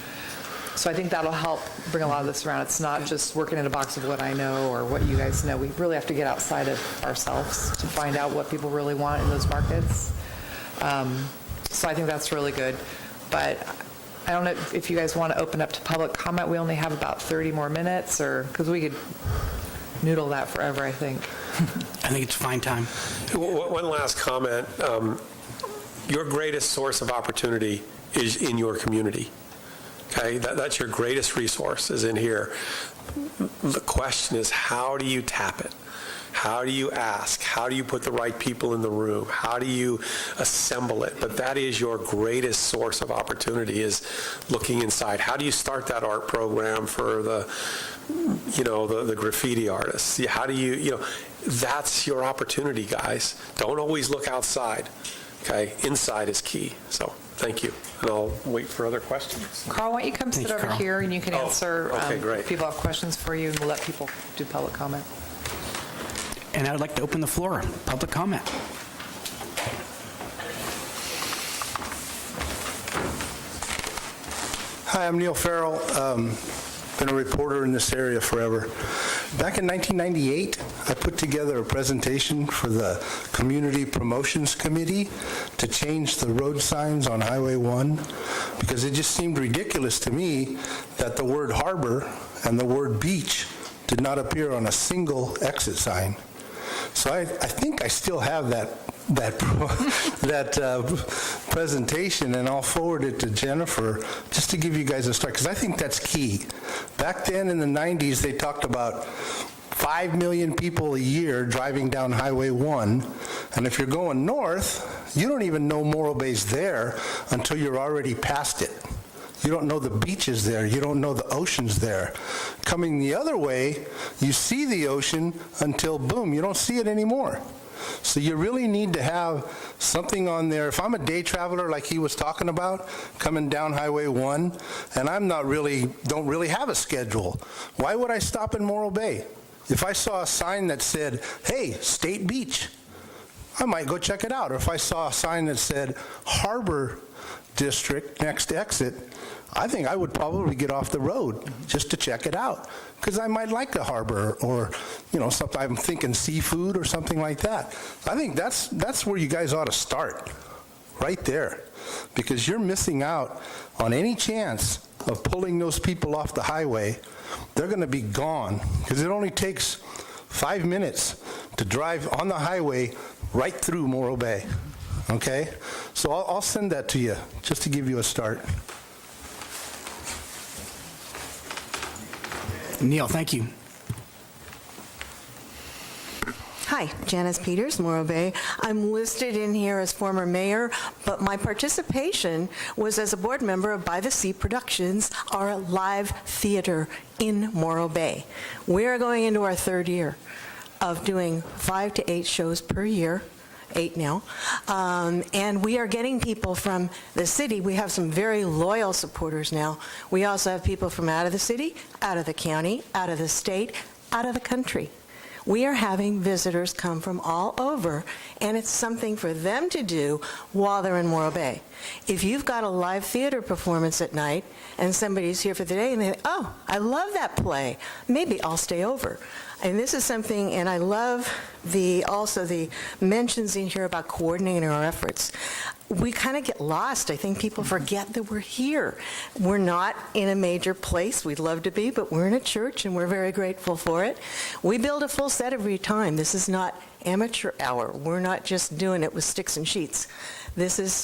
So I think that'll help bring a lot of this around. It's not just working in a box of what I know or what you guys know. We really have to get outside of ourselves to find out what people really want in those markets. So I think that's really good. But I don't know if you guys want to open up to public comment. We only have about 30 more minutes, or because we could noodle that forever, I think. I think it's fine time. One last comment. Your greatest source of opportunity is in your community. Okay, that's your greatest resource, is in here. The question is, how do you tap it? How do you ask? How do you put the right people in the room? How do you assemble it? But that is your greatest source of opportunity, is looking inside. How do you start that art program for the graffiti artists? How do you that's your opportunity, guys. Don't always look outside. Okay, inside is key. So thank you. And I'll wait for other questions. Carl, why don't you come sit you, over Carl. here and you can answer okay, great. if people have questions for you, and we'll let people do public comment. And I would like to open the floor, public comment. Hi, I'm Neil Farrell. Been a reporter in this area forever. Back in 1998, I put together a presentation for the Community Promotions Committee to change the road signs on Highway 1, because it just seemed ridiculous to me that the word harbor and the word beach did not appear on a single exit sign. So I think I still have that presentation, and I'll forward it to Jennifer just to give you guys a start, because I think that's key. Back then in the 90s, they talked about 5 million people a year driving down Highway 1, and if you're going north, you don't even know Morro Bay's there until you're already past it. You don't know the beaches there. You don't know the ocean's there. Coming the other way, you see the ocean until, boom, you don't see it anymore. So you really need to have something on there. If I'm a day traveler like he was talking about, coming down Highway 1, and don't really have a schedule, why would I stop in Morro Bay? If I saw a sign that said, hey, State Beach, I might go check it out. Or if I saw a sign that said Harbor District, next exit, I think I would probably get off the road just to check it out, because I might like the harbor, or something. I'm thinking seafood or something like that. I think that's where you guys ought to start, right there, because you're missing out on any chance of pulling those people off the highway. They're going to be gone, because it only takes 5 minutes to drive on the highway right through Morro Bay. Okay? So I'll send that to you just to give you a start. Neil, thank you. Hi, Janice Peters, Morro Bay. I'm listed in here as former mayor, but my participation was as a board member of By the Sea Productions, our live theater in Morro Bay. We are going into our 3rd year of doing 5 to 8 shows per year. 8 now, and we are getting people from the city. We have some very loyal supporters now. We also have people from out of the city, out of the county, out of the state, out of the country. We are having visitors come from all over, and it's something for them to do while they're in Morro Bay. If you've got a live theater performance at night and somebody's here for the day and they think, oh, I love that play, maybe I'll stay over. And this is something, and I love also the mentions in here about coordinating our efforts. We kind of get lost. I think people forget that we're here. We're not in a major place. We'd love to be, but we're in a church, and we're very grateful for it. We build a full set every time. This is not amateur hour. We're not just doing it with sticks and sheets.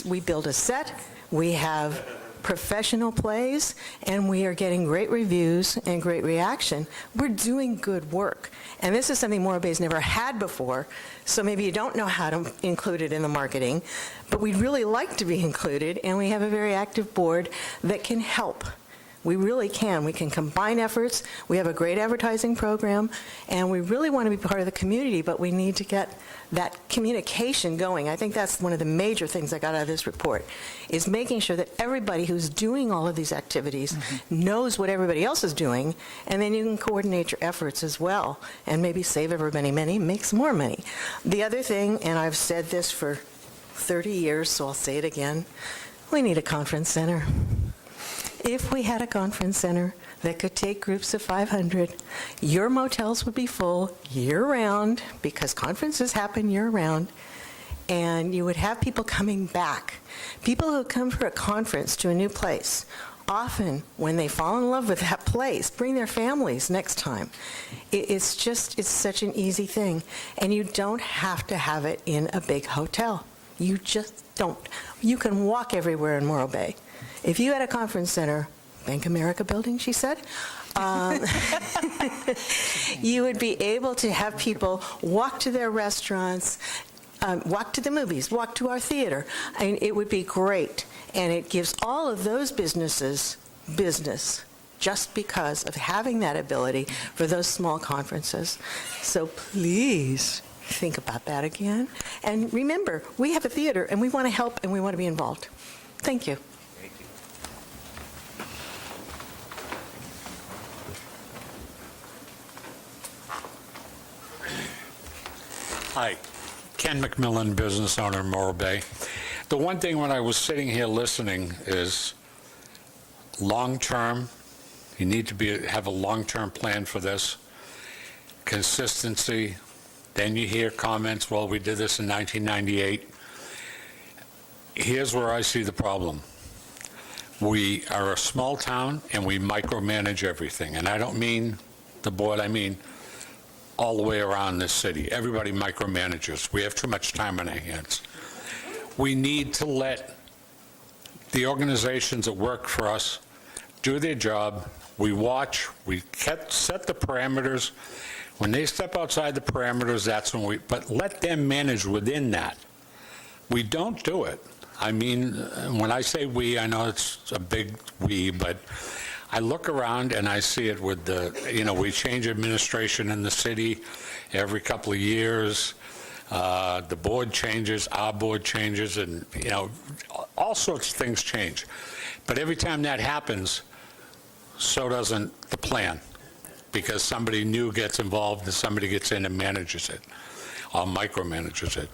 We build a set. We have professional plays, and we are getting great reviews and great reaction. We're doing good work. And this is something Morro Bay's never had before, so maybe you don't know how to include it in the marketing, but we'd really like to be included, and we have a very active board that can help. We really can. We can combine efforts. We have a great advertising program, and we really want to be part of the community, but we need to get that communication going. I think that's one of the major things I got out of this report, is making sure that everybody who's doing all of these activities knows what everybody else is doing, and then you can coordinate your efforts as well, and maybe save everybody money, make some more money. The other thing, and I've said this for 30 years, so I'll say it again, we need a conference center. If we had a conference center that could take groups of 500, your motels would be full year-round because conferences happen year-round, and you would have people coming back. People who come for a conference to a new place, often when they fall in love with that place, bring their families next time. It's such an easy thing. And you don't have to have it in a big hotel. You just don't. You can walk everywhere in Morro Bay. If you had a conference center, Bank America building, she said, you would be able to have people walk to their restaurants, walk to the movies, walk to our theater. I mean, it would be great. And it gives all of those businesses business just because of having that ability for those small conferences. So please think about that again. And remember, we have a theater, and we want to help, and we want to be involved. Thank you. Hi, Ken McMillan, business owner in Morro Bay. The one thing when I was sitting here listening is long-term. You need to have a long-term plan for this. Consistency. Then you hear comments, well, we did this in 1998. Here's where I see the problem. We are a small town and we micromanage everything. And I don't mean the board, I mean all the way around this city. Everybody micromanages. We have too much time on our hands. We need to let the organizations that work for us do their job. We watch, we set the parameters. When they step outside the parameters, that's when but let them manage within that. We don't do it. I mean, when I say we, I know it's a big we, but I look around and I see it with we change administration in the city every couple of years. The board changes, our board changes, and, all sorts of things change. But every time that happens, so doesn't the plan, because somebody new gets involved and somebody gets in and manages it, or micromanages it.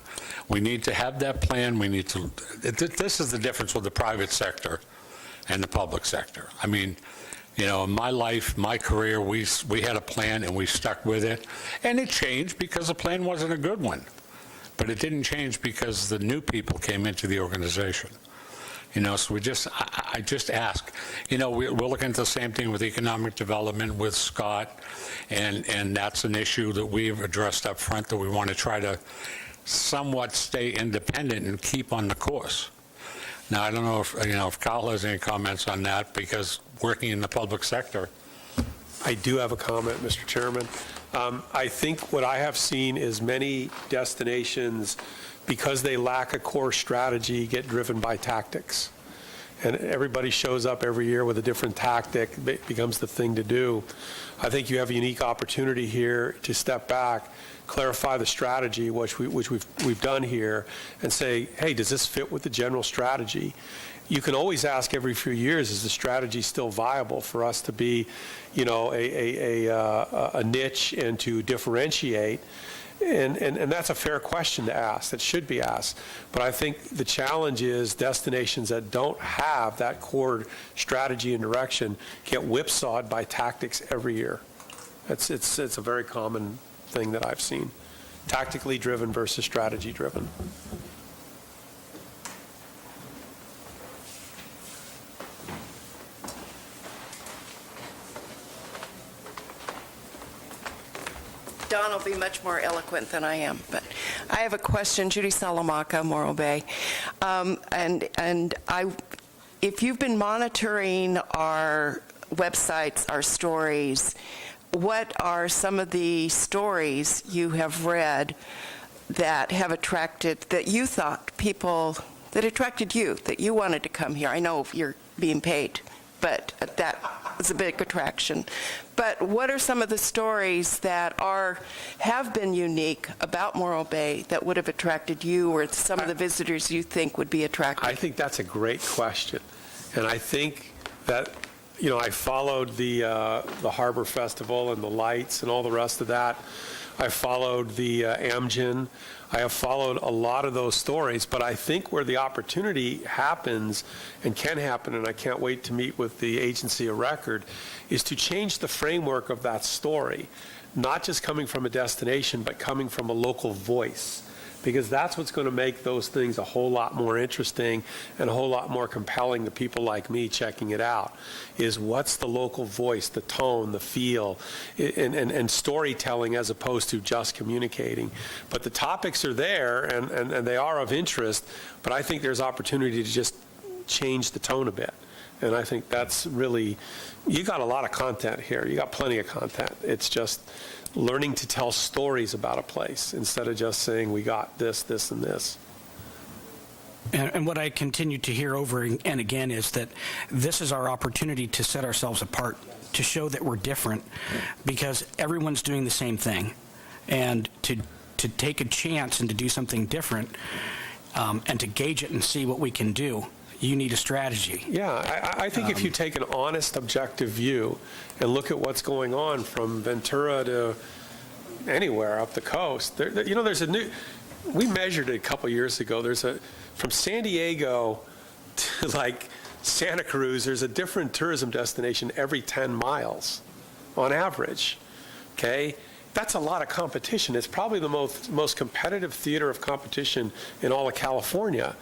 We need to have that plan. We need to, this is the difference with the private sector and the public sector. I mean, in my life, my career, we had a plan and we stuck with it. And it changed because the plan wasn't a good one. But it didn't change because the new people came into the organization. So I just ask, we're looking at the same thing with economic development with Scott, and that's an issue that we've addressed up front, that we want to try to somewhat stay independent and keep on the course. Now, I don't know if Kyle has any comments on that, because working in the public sector. I do have a comment, Mr. Chairman. I think what I have seen is many destinations, because they lack a core strategy, get driven by tactics. And everybody shows up every year with a different tactic. It becomes the thing to do. I think you have a unique opportunity here to step back, clarify the strategy, which we've done here, and say, hey, does this fit with the general strategy? You can always ask every few years, is the strategy still viable for us to be, a niche and to differentiate? And that's a fair question to ask. That should be asked. But I think the challenge is destinations that don't have that core strategy and direction get whipsawed by tactics every year. It's a very common thing that I've seen. Tactically driven versus strategy driven. Don will be much more eloquent than I am, but I have a question. Judy Salamanca, Morro Bay. If you've been monitoring our websites, our stories, what are some of the stories you have read that have attracted, that you thought people, that attracted you, that you wanted to come here? I know you're being paid, but that was a big attraction. But what are some of the stories that have been unique about Morro Bay that would have attracted you, or some of the visitors you think would be attracted? I think that's a great question. And I think that I followed the Harbor Festival and the lights and all the rest of that. I followed the Amgen. I have followed a lot of those stories, but I think where the opportunity happens and can happen, and I can't wait to meet with the agency of record, is to change the framework of that story, not just coming from a destination, but coming from a local voice. Because that's what's going to make those things a whole lot more interesting and a whole lot more compelling to people like me checking it out, is what's the local voice, the tone, the feel, and storytelling as opposed to just communicating. But the topics are there, and they are of interest, but I think there's opportunity to just change the tone a bit. And I think that's really, you got a lot of content here. You got plenty of content. It's just learning to tell stories about a place instead of just saying we got this, this, and this. And what I continue to hear over and again is that this is our opportunity to set ourselves apart, to show that we're different, because everyone's doing the same thing. And to take a chance and to do something different, and to gauge it and see what we can do, you need a strategy. Yeah, I think if you take an honest, objective view and look at what's going on from Ventura to anywhere up the coast, there's a new, we measured it a couple years ago, from San Diego to like Santa Cruz, there's a different tourism destination every 10 miles on average, okay? That's a lot of competition. It's probably the most competitive theater of competition in all of California.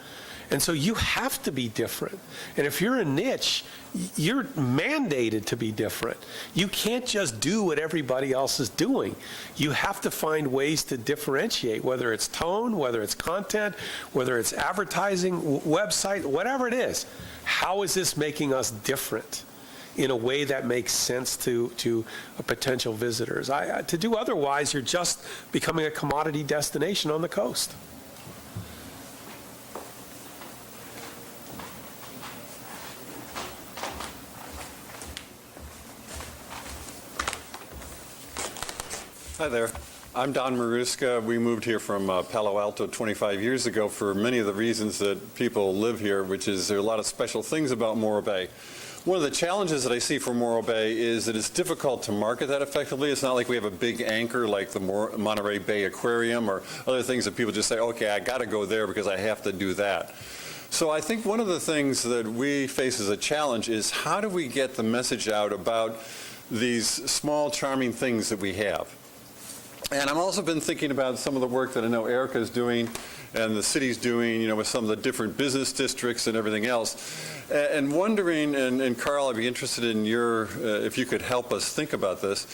And so you have to be different. And if you're a niche, you're mandated to be different. You can't just do what everybody else is doing. You have to find ways to differentiate, whether it's tone, whether it's content, whether it's advertising, website, whatever it is. How is this making us different in a way that makes sense to potential visitors? To do otherwise, you're just becoming a commodity destination on the coast. Hi there. I'm Don Maruska. We moved here from Palo Alto 25 years ago for many of the reasons that people live here, which is there are a lot of special things about Morro Bay. One of the challenges that I see for Morro Bay is that it's difficult to market that effectively. It's not like we have a big anchor like the Monterey Bay Aquarium or other things that people just say, okay, I got to go there because I have to do that. So I think one of the things that we face as a challenge is how do we get the message out about these small, charming things that we have? And I've also been thinking about some of the work that I know Erica's doing and the city's doing, with some of the different business districts and everything else. And wondering, and Carl, I'd be interested in if you could help us think about this,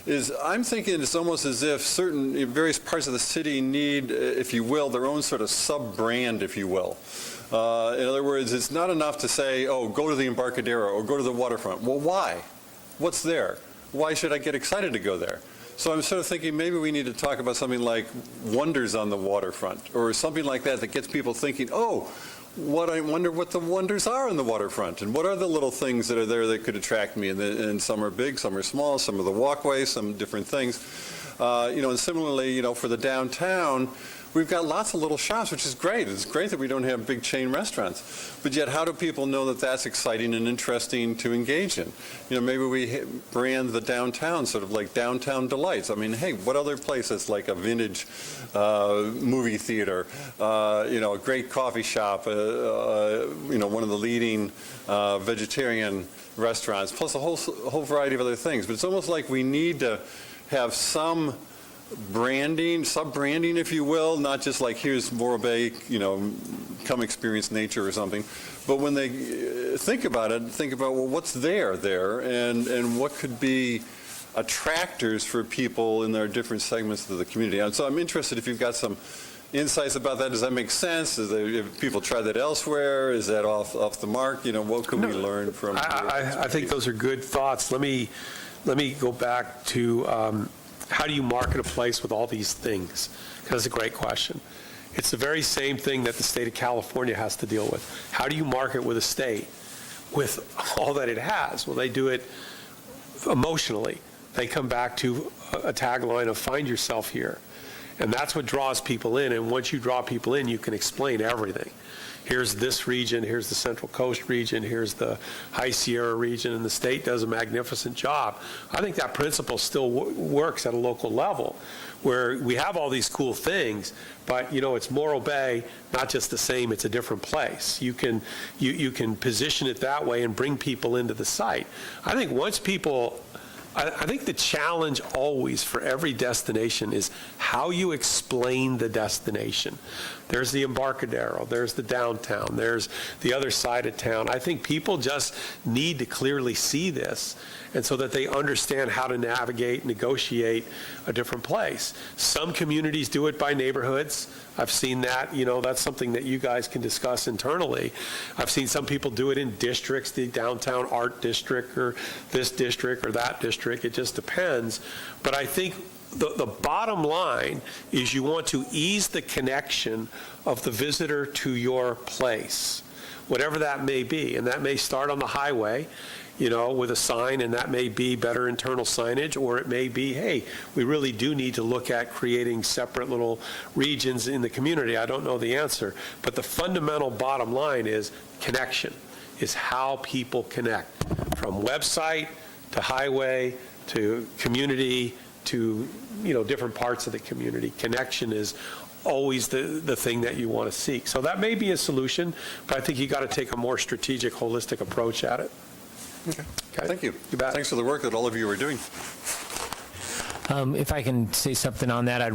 is I'm thinking it's almost as if various parts of the city need, if you will, their own sort of sub-brand, if you will. In other words, it's not enough to say, oh, go to the Embarcadero or go to the waterfront. Well, why? What's there? Why should I get excited to go there? So I'm sort of thinking maybe we need to talk about something like wonders on the waterfront or something like that gets people thinking, oh, I wonder what the wonders are on the waterfront and what are the little things that are there that could attract me. And some are big, some are small, some are the walkways, some different things. And similarly, for the downtown, we've got lots of little shops, which is great. It's great that we don't have big chain restaurants. But yet, how do people know that that's exciting and interesting to engage in? Maybe we brand the downtown sort of like Downtown Delights. I mean, hey, what other place that's like a vintage movie theater, a great coffee shop, one of the leading vegetarian restaurants, plus a whole variety of other things. But it's almost like we need to have some branding, sub-branding, if you will, not just like here's Morro Bay, come experience nature or something. But when they think about it, think about, well, what's there and what could be attractors for people in their different segments of the community. And so I'm interested if you've got some insights about that. Does that make sense? If people try that elsewhere? Is that off the mark? What can we learn from? I think those are good thoughts. Let me go back to how do you market a place with all these things? Because it's a great question. It's the very same thing that the state of California has to deal with. How do you market with a state with all that it has? Well, they do it emotionally. They come back to a tagline of find yourself here. And that's what draws people in. And once you draw people in, you can explain everything. here's this region, here's the Central Coast region, here's the High Sierra region, and the state does a magnificent job. I think that principle still works at a local level, where we have all these cool things, but, it's Morro Bay, not just the same, it's a different place. You can position it that way and bring people into the site. I think I think the challenge always for every destination is how you explain the destination. There's the Embarcadero, there's the downtown, there's the other side of town. I think people just need to clearly see this, and so that they understand how to navigate, negotiate a different place. Some communities do it by neighborhoods. I've seen that, that's something that you guys can discuss internally. I've seen some people do it in districts, the downtown art district or this district or that district. It just depends. But I think the bottom line is you want to ease the connection of the visitor to your place, whatever that may be. And that may start on the highway, with a sign, and that may be better internal signage, or it may be, hey, we really do need to look at creating separate little regions in the community. I don't know the answer. But the fundamental bottom line is connection, is how people connect from website to highway to community to, different parts of the community. Connection is always the thing that you want to seek. So that may be a solution, but I think you got to take a more strategic, holistic approach at it. Okay. Thank you. You bet. Thanks for the work that all of you are doing. If I can say something on that, I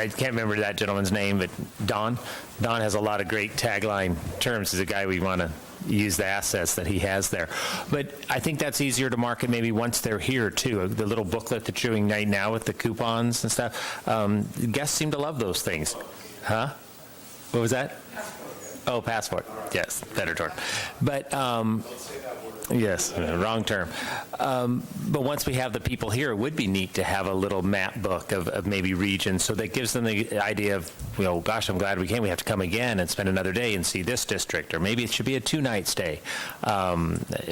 can't remember that gentleman's name, but Don has a lot of great tagline terms. He's a guy we want to use the assets that he has there. But I think that's easier to market maybe once they're here, too. The little booklet that you're doing right now with the coupons and stuff, guests seem to love those things. Huh? What was that? Oh, passport. Yes, better term. But, yes, wrong term. But once we have the people here, it would be neat to have a little map book of maybe regions, so that gives them the idea of, gosh, I'm glad we came. We have to come again and spend another day and see this district, or maybe it should be a 2-night stay. I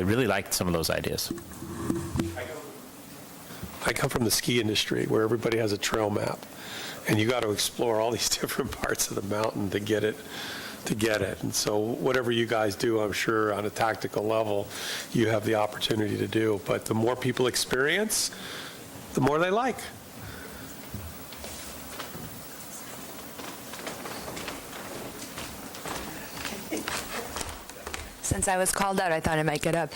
really liked some of those ideas. I come from the ski industry, where everybody has a trail map, and you got to explore all these different parts of the mountain to get it. And so whatever you guys do, I'm sure on a tactical level, you have the opportunity to do. But the more people experience, the more they like. Since I was called out, I thought I might get up.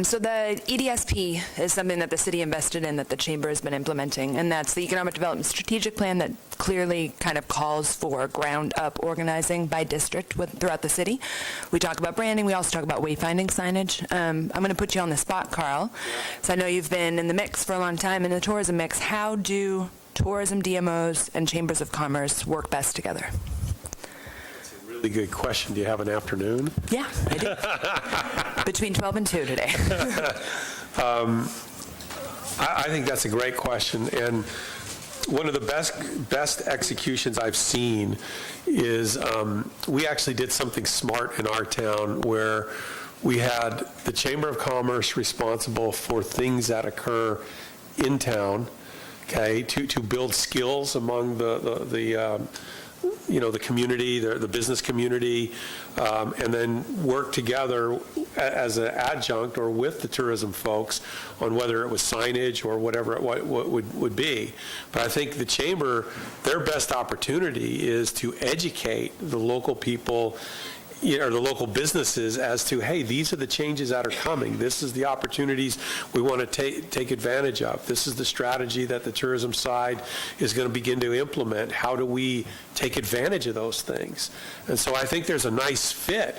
So the EDSP is something that the city invested in that the chamber has been implementing, and that's the Economic Development Strategic Plan that clearly kind of calls for ground-up organizing by district throughout the city. We talk about branding. We also talk about wayfinding signage. I'm going to put you on the spot, Carl. So I know you've been in the mix for a long time, in the tourism mix. How do tourism DMOs and chambers of commerce work best together? Really good question. Do you have an afternoon? Yeah, I do. Between 12 and 2 today. I think that's a great question, and one of the best executions I've seen is we actually did something smart in our town where we had the Chamber of Commerce responsible for things that occur in town, okay, to build skills among the community, the business community, and then work together as an adjunct or with the tourism folks on whether it was signage or whatever it would be. But I think the chamber, their best opportunity is to educate the local people or the local businesses as to, hey, these are the changes that are coming. This is the opportunities we want to take advantage of. This is the strategy that the tourism side is going to begin to implement. How do we take advantage of those things? And so I think there's a nice fit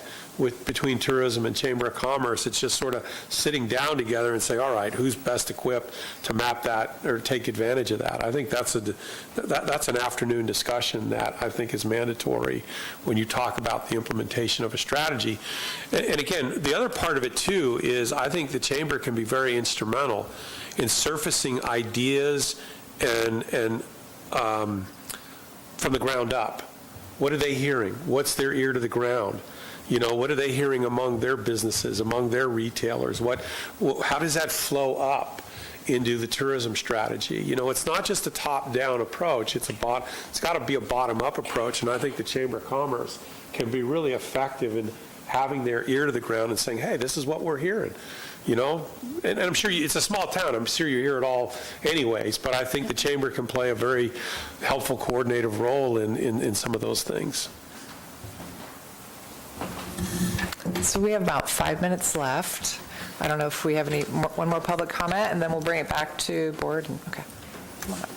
between tourism and Chamber of Commerce. It's just sort of sitting down together and say, all right, who's best equipped to map that or take advantage of that? I think that's an afternoon discussion that I think is mandatory when you talk about the implementation of a strategy. And again, the other part of it too is I think the Chamber can be very instrumental in surfacing ideas and from the ground up. What are they hearing? What's their ear to the ground? What are they hearing among their businesses, among their retailers? How does that flow up? into the tourism strategy. You know, it's not just a top-down approach, it's got to be a bottom-up approach, and I think the Chamber of Commerce can be really effective in having their ear to the ground and saying, hey, this is what we're hearing. You know, and I'm sure it's a small town. I'm sure you hear it all anyways, but I think the Chamber can play a very helpful coordinative role in some of those things. So we have about 5 minutes left. I don't know if we have one more public comment, and then we'll bring it back to board. Okay, come on up.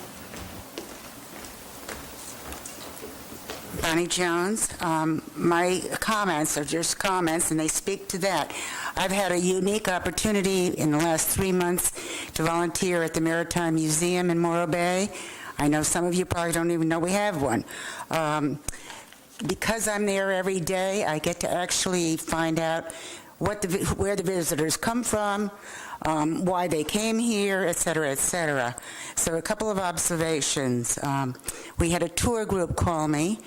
Bonnie Jones. My comments are just comments, and they speak to that. I've had a unique opportunity in the last 3 months to volunteer at the Maritime Museum in Morro Bay. I know some of you probably don't even know we have one. Because I'm there every day, I get to actually find out where the visitors come from, why they came here, et cetera, et cetera. So a couple of observations. We had a tour group call me.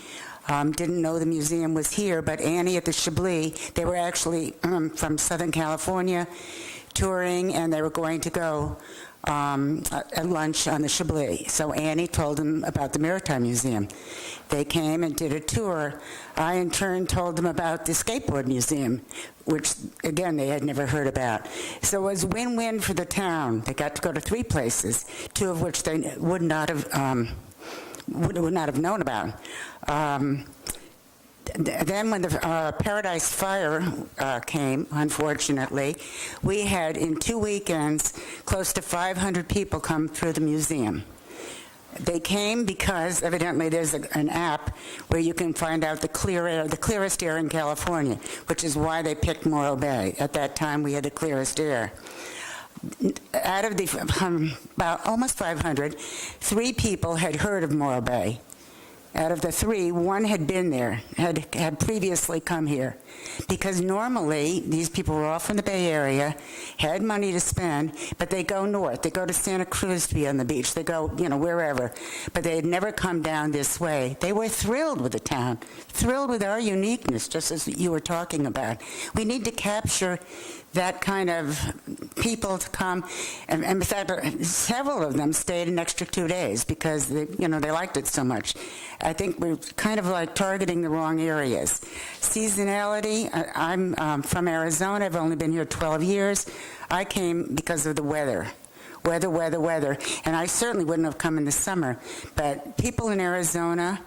Didn't know the museum was here, but Annie at the Chablis, they were actually from Southern California touring, and they were going to go at lunch on the Chablis. So Annie told them about the Maritime Museum. They came and did a tour. I, in turn, told them about the Skateboard Museum, which, again, they had never heard about. So it was win-win for the town. They got to go to 3 places, 2 of which they would not have known about. Then when the Paradise Fire came, unfortunately, we had, in 2 weekends, close to 500 people come through the museum. They came because, evidently, there's an app where you can find out the clear air, the clearest air in California, which is why they picked Morro Bay. At that time, we had the clearest air. Out of the about almost 500, 3 people had heard of Morro Bay. Out of the 3, 1 had been there, had previously come here. Because normally, these people were all from the Bay Area, had money to spend, but they go north. They go to Santa Cruz to be on the beach. They go, wherever. But they had never come down this way. They were thrilled with the town, thrilled with our uniqueness, just as you were talking about. We need to capture that kind of people to come, and in fact, several of them stayed an extra 2 days because they liked it so much. I think we're kind of like targeting the wrong areas. Seasonality, I'm from Arizona. I've only been here 12 years. I came because of the weather. Weather. And I certainly wouldn't have come in the summer. But people in Arizona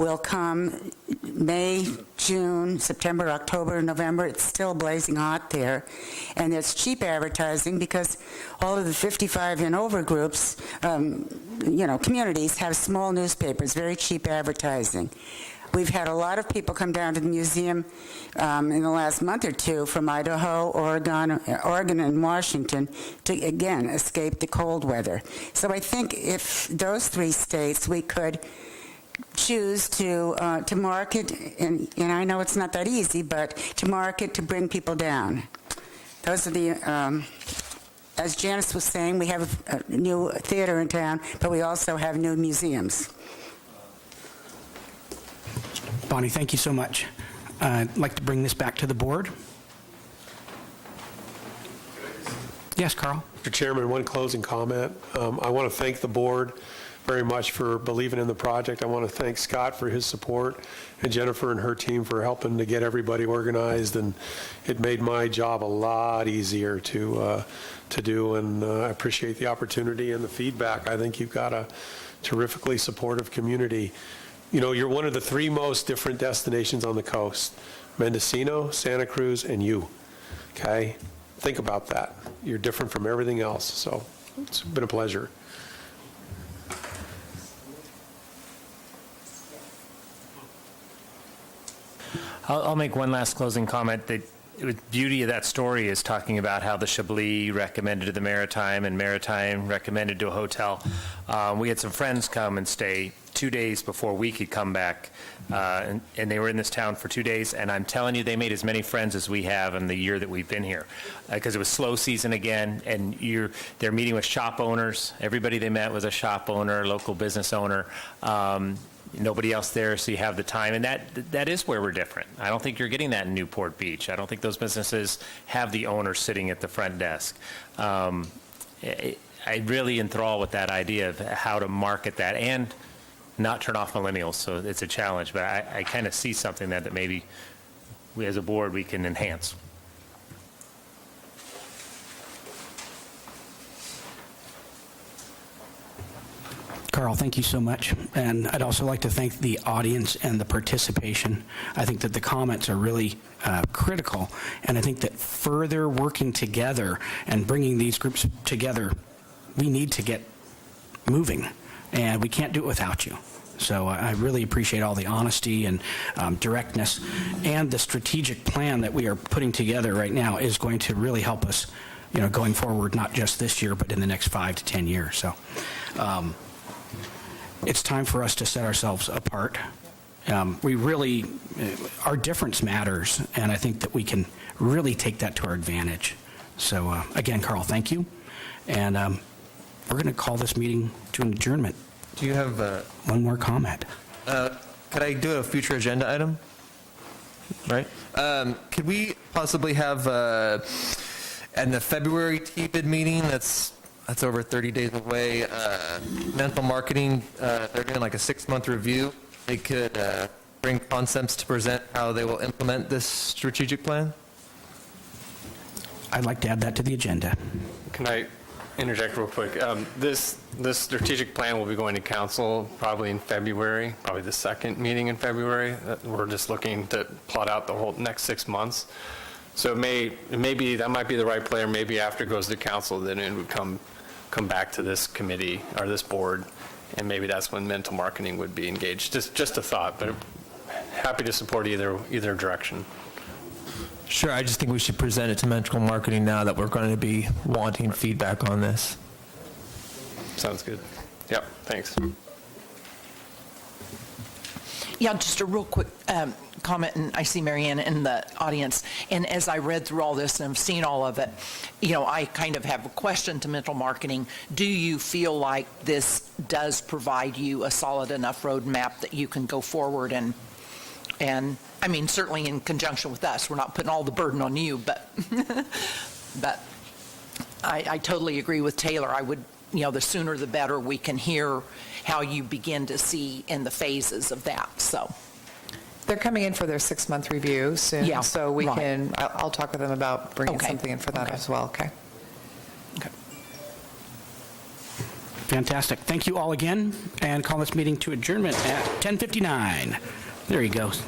will come May, June, September, October, November. It's still blazing hot there. And it's cheap advertising because all of the 55 and over groups, communities have small newspapers, very cheap advertising. We've had a lot of people come down to the museum in the last month or 2 from Idaho, Oregon, and Washington to, again, escape the cold weather. So I think if those 3 states, we could choose to market, and I know it's not that easy, but to market to bring people down. Those are the, as Janice was saying, we have a new theater in town, but we also have new museums. Bonnie, thank you so much. I'd like to bring this back to the board. Yes, Carl? Mr. Chairman, one closing comment. I want to thank the board very much for believing in the project. I want to thank Scott for his support and Jennifer and her team for helping to get everybody organized, and it made my job a lot easier to do, and I appreciate the opportunity and the feedback. I think you've got a terrifically supportive community. You're one of the 3 most different destinations on the coast: Mendocino, Santa Cruz, and you. Okay? Think about that. You're different from everything else, so it's been a pleasure. I'll make one last closing comment. The beauty of that story is talking about how the Chablis recommended to the Maritime and Maritime recommended to a hotel. We had some friends come and stay 2 days before we could come back, and they were in this town for 2 days, and I'm telling you, they made as many friends as we have in the year that we've been here, because it was slow season again, and they're meeting with shop owners. Everybody they met was a shop owner, local business owner. Nobody else there, so you have the time, and that is where we're different. I don't think you're getting that in Newport Beach. I don't think those businesses have the owner sitting at the front desk. I really enthrall with that idea of how to market that and not turn off millennials. So it's a challenge, but I kind of see something that maybe we as a board, we can enhance. Carl, thank you so much. And I'd also like to thank the audience and the participation. I think that the comments are really critical, and I think that further working together and bringing these groups together, we need to get moving, and we can't do it without you. So I really appreciate all the honesty and directness, and the strategic plan that we are putting together right now is going to really help us, going forward, not just this year, but in the next 5 to 10 years. So it's time for us to set ourselves apart. We really, our difference matters, and I think that we can really take that to our advantage. So again, Carl, thank you. And we're going to call this meeting to an adjournment. Do you have one more comment? Could I do a future agenda item? Right? Could we possibly have, in the February TBID meeting, that's over 30 days away, mental marketing, they're doing like a 6-month review. They could bring concepts to present how they will implement this strategic plan? I'd like to add that to the agenda. Can I interject real quick? This strategic plan will be going to council probably in February, probably the second meeting in February. We're just looking to plot out the whole next 6 months. So maybe that might be the right player. Maybe after it goes to council, then it would come back to this committee or this board, and maybe that's when mental marketing would be engaged. Just a thought, but happy to support either direction. Sure, I just think we should present it to mental marketing now that we're going to be wanting feedback on this. Sounds good. Yep, thanks. Yeah, just a real quick comment, and I see Marianne in the audience, and as I read through all this and I've seen all of it, I kind of have a question to mental marketing. Do you feel like this does provide you a solid enough roadmap that you can go forward and I mean, certainly in conjunction with us, we're not putting all the burden on you, but I totally agree with Taylor. I would, the sooner the better we can hear how you begin to see in the phases of that, so. They're coming in for their 6-month review soon, Yeah, so we right. can, I'll talk with them about bringing Okay. something in for that Okay. as well, okay? Fantastic. Thank you all again, and call this meeting to adjournment at 10:59. There he goes.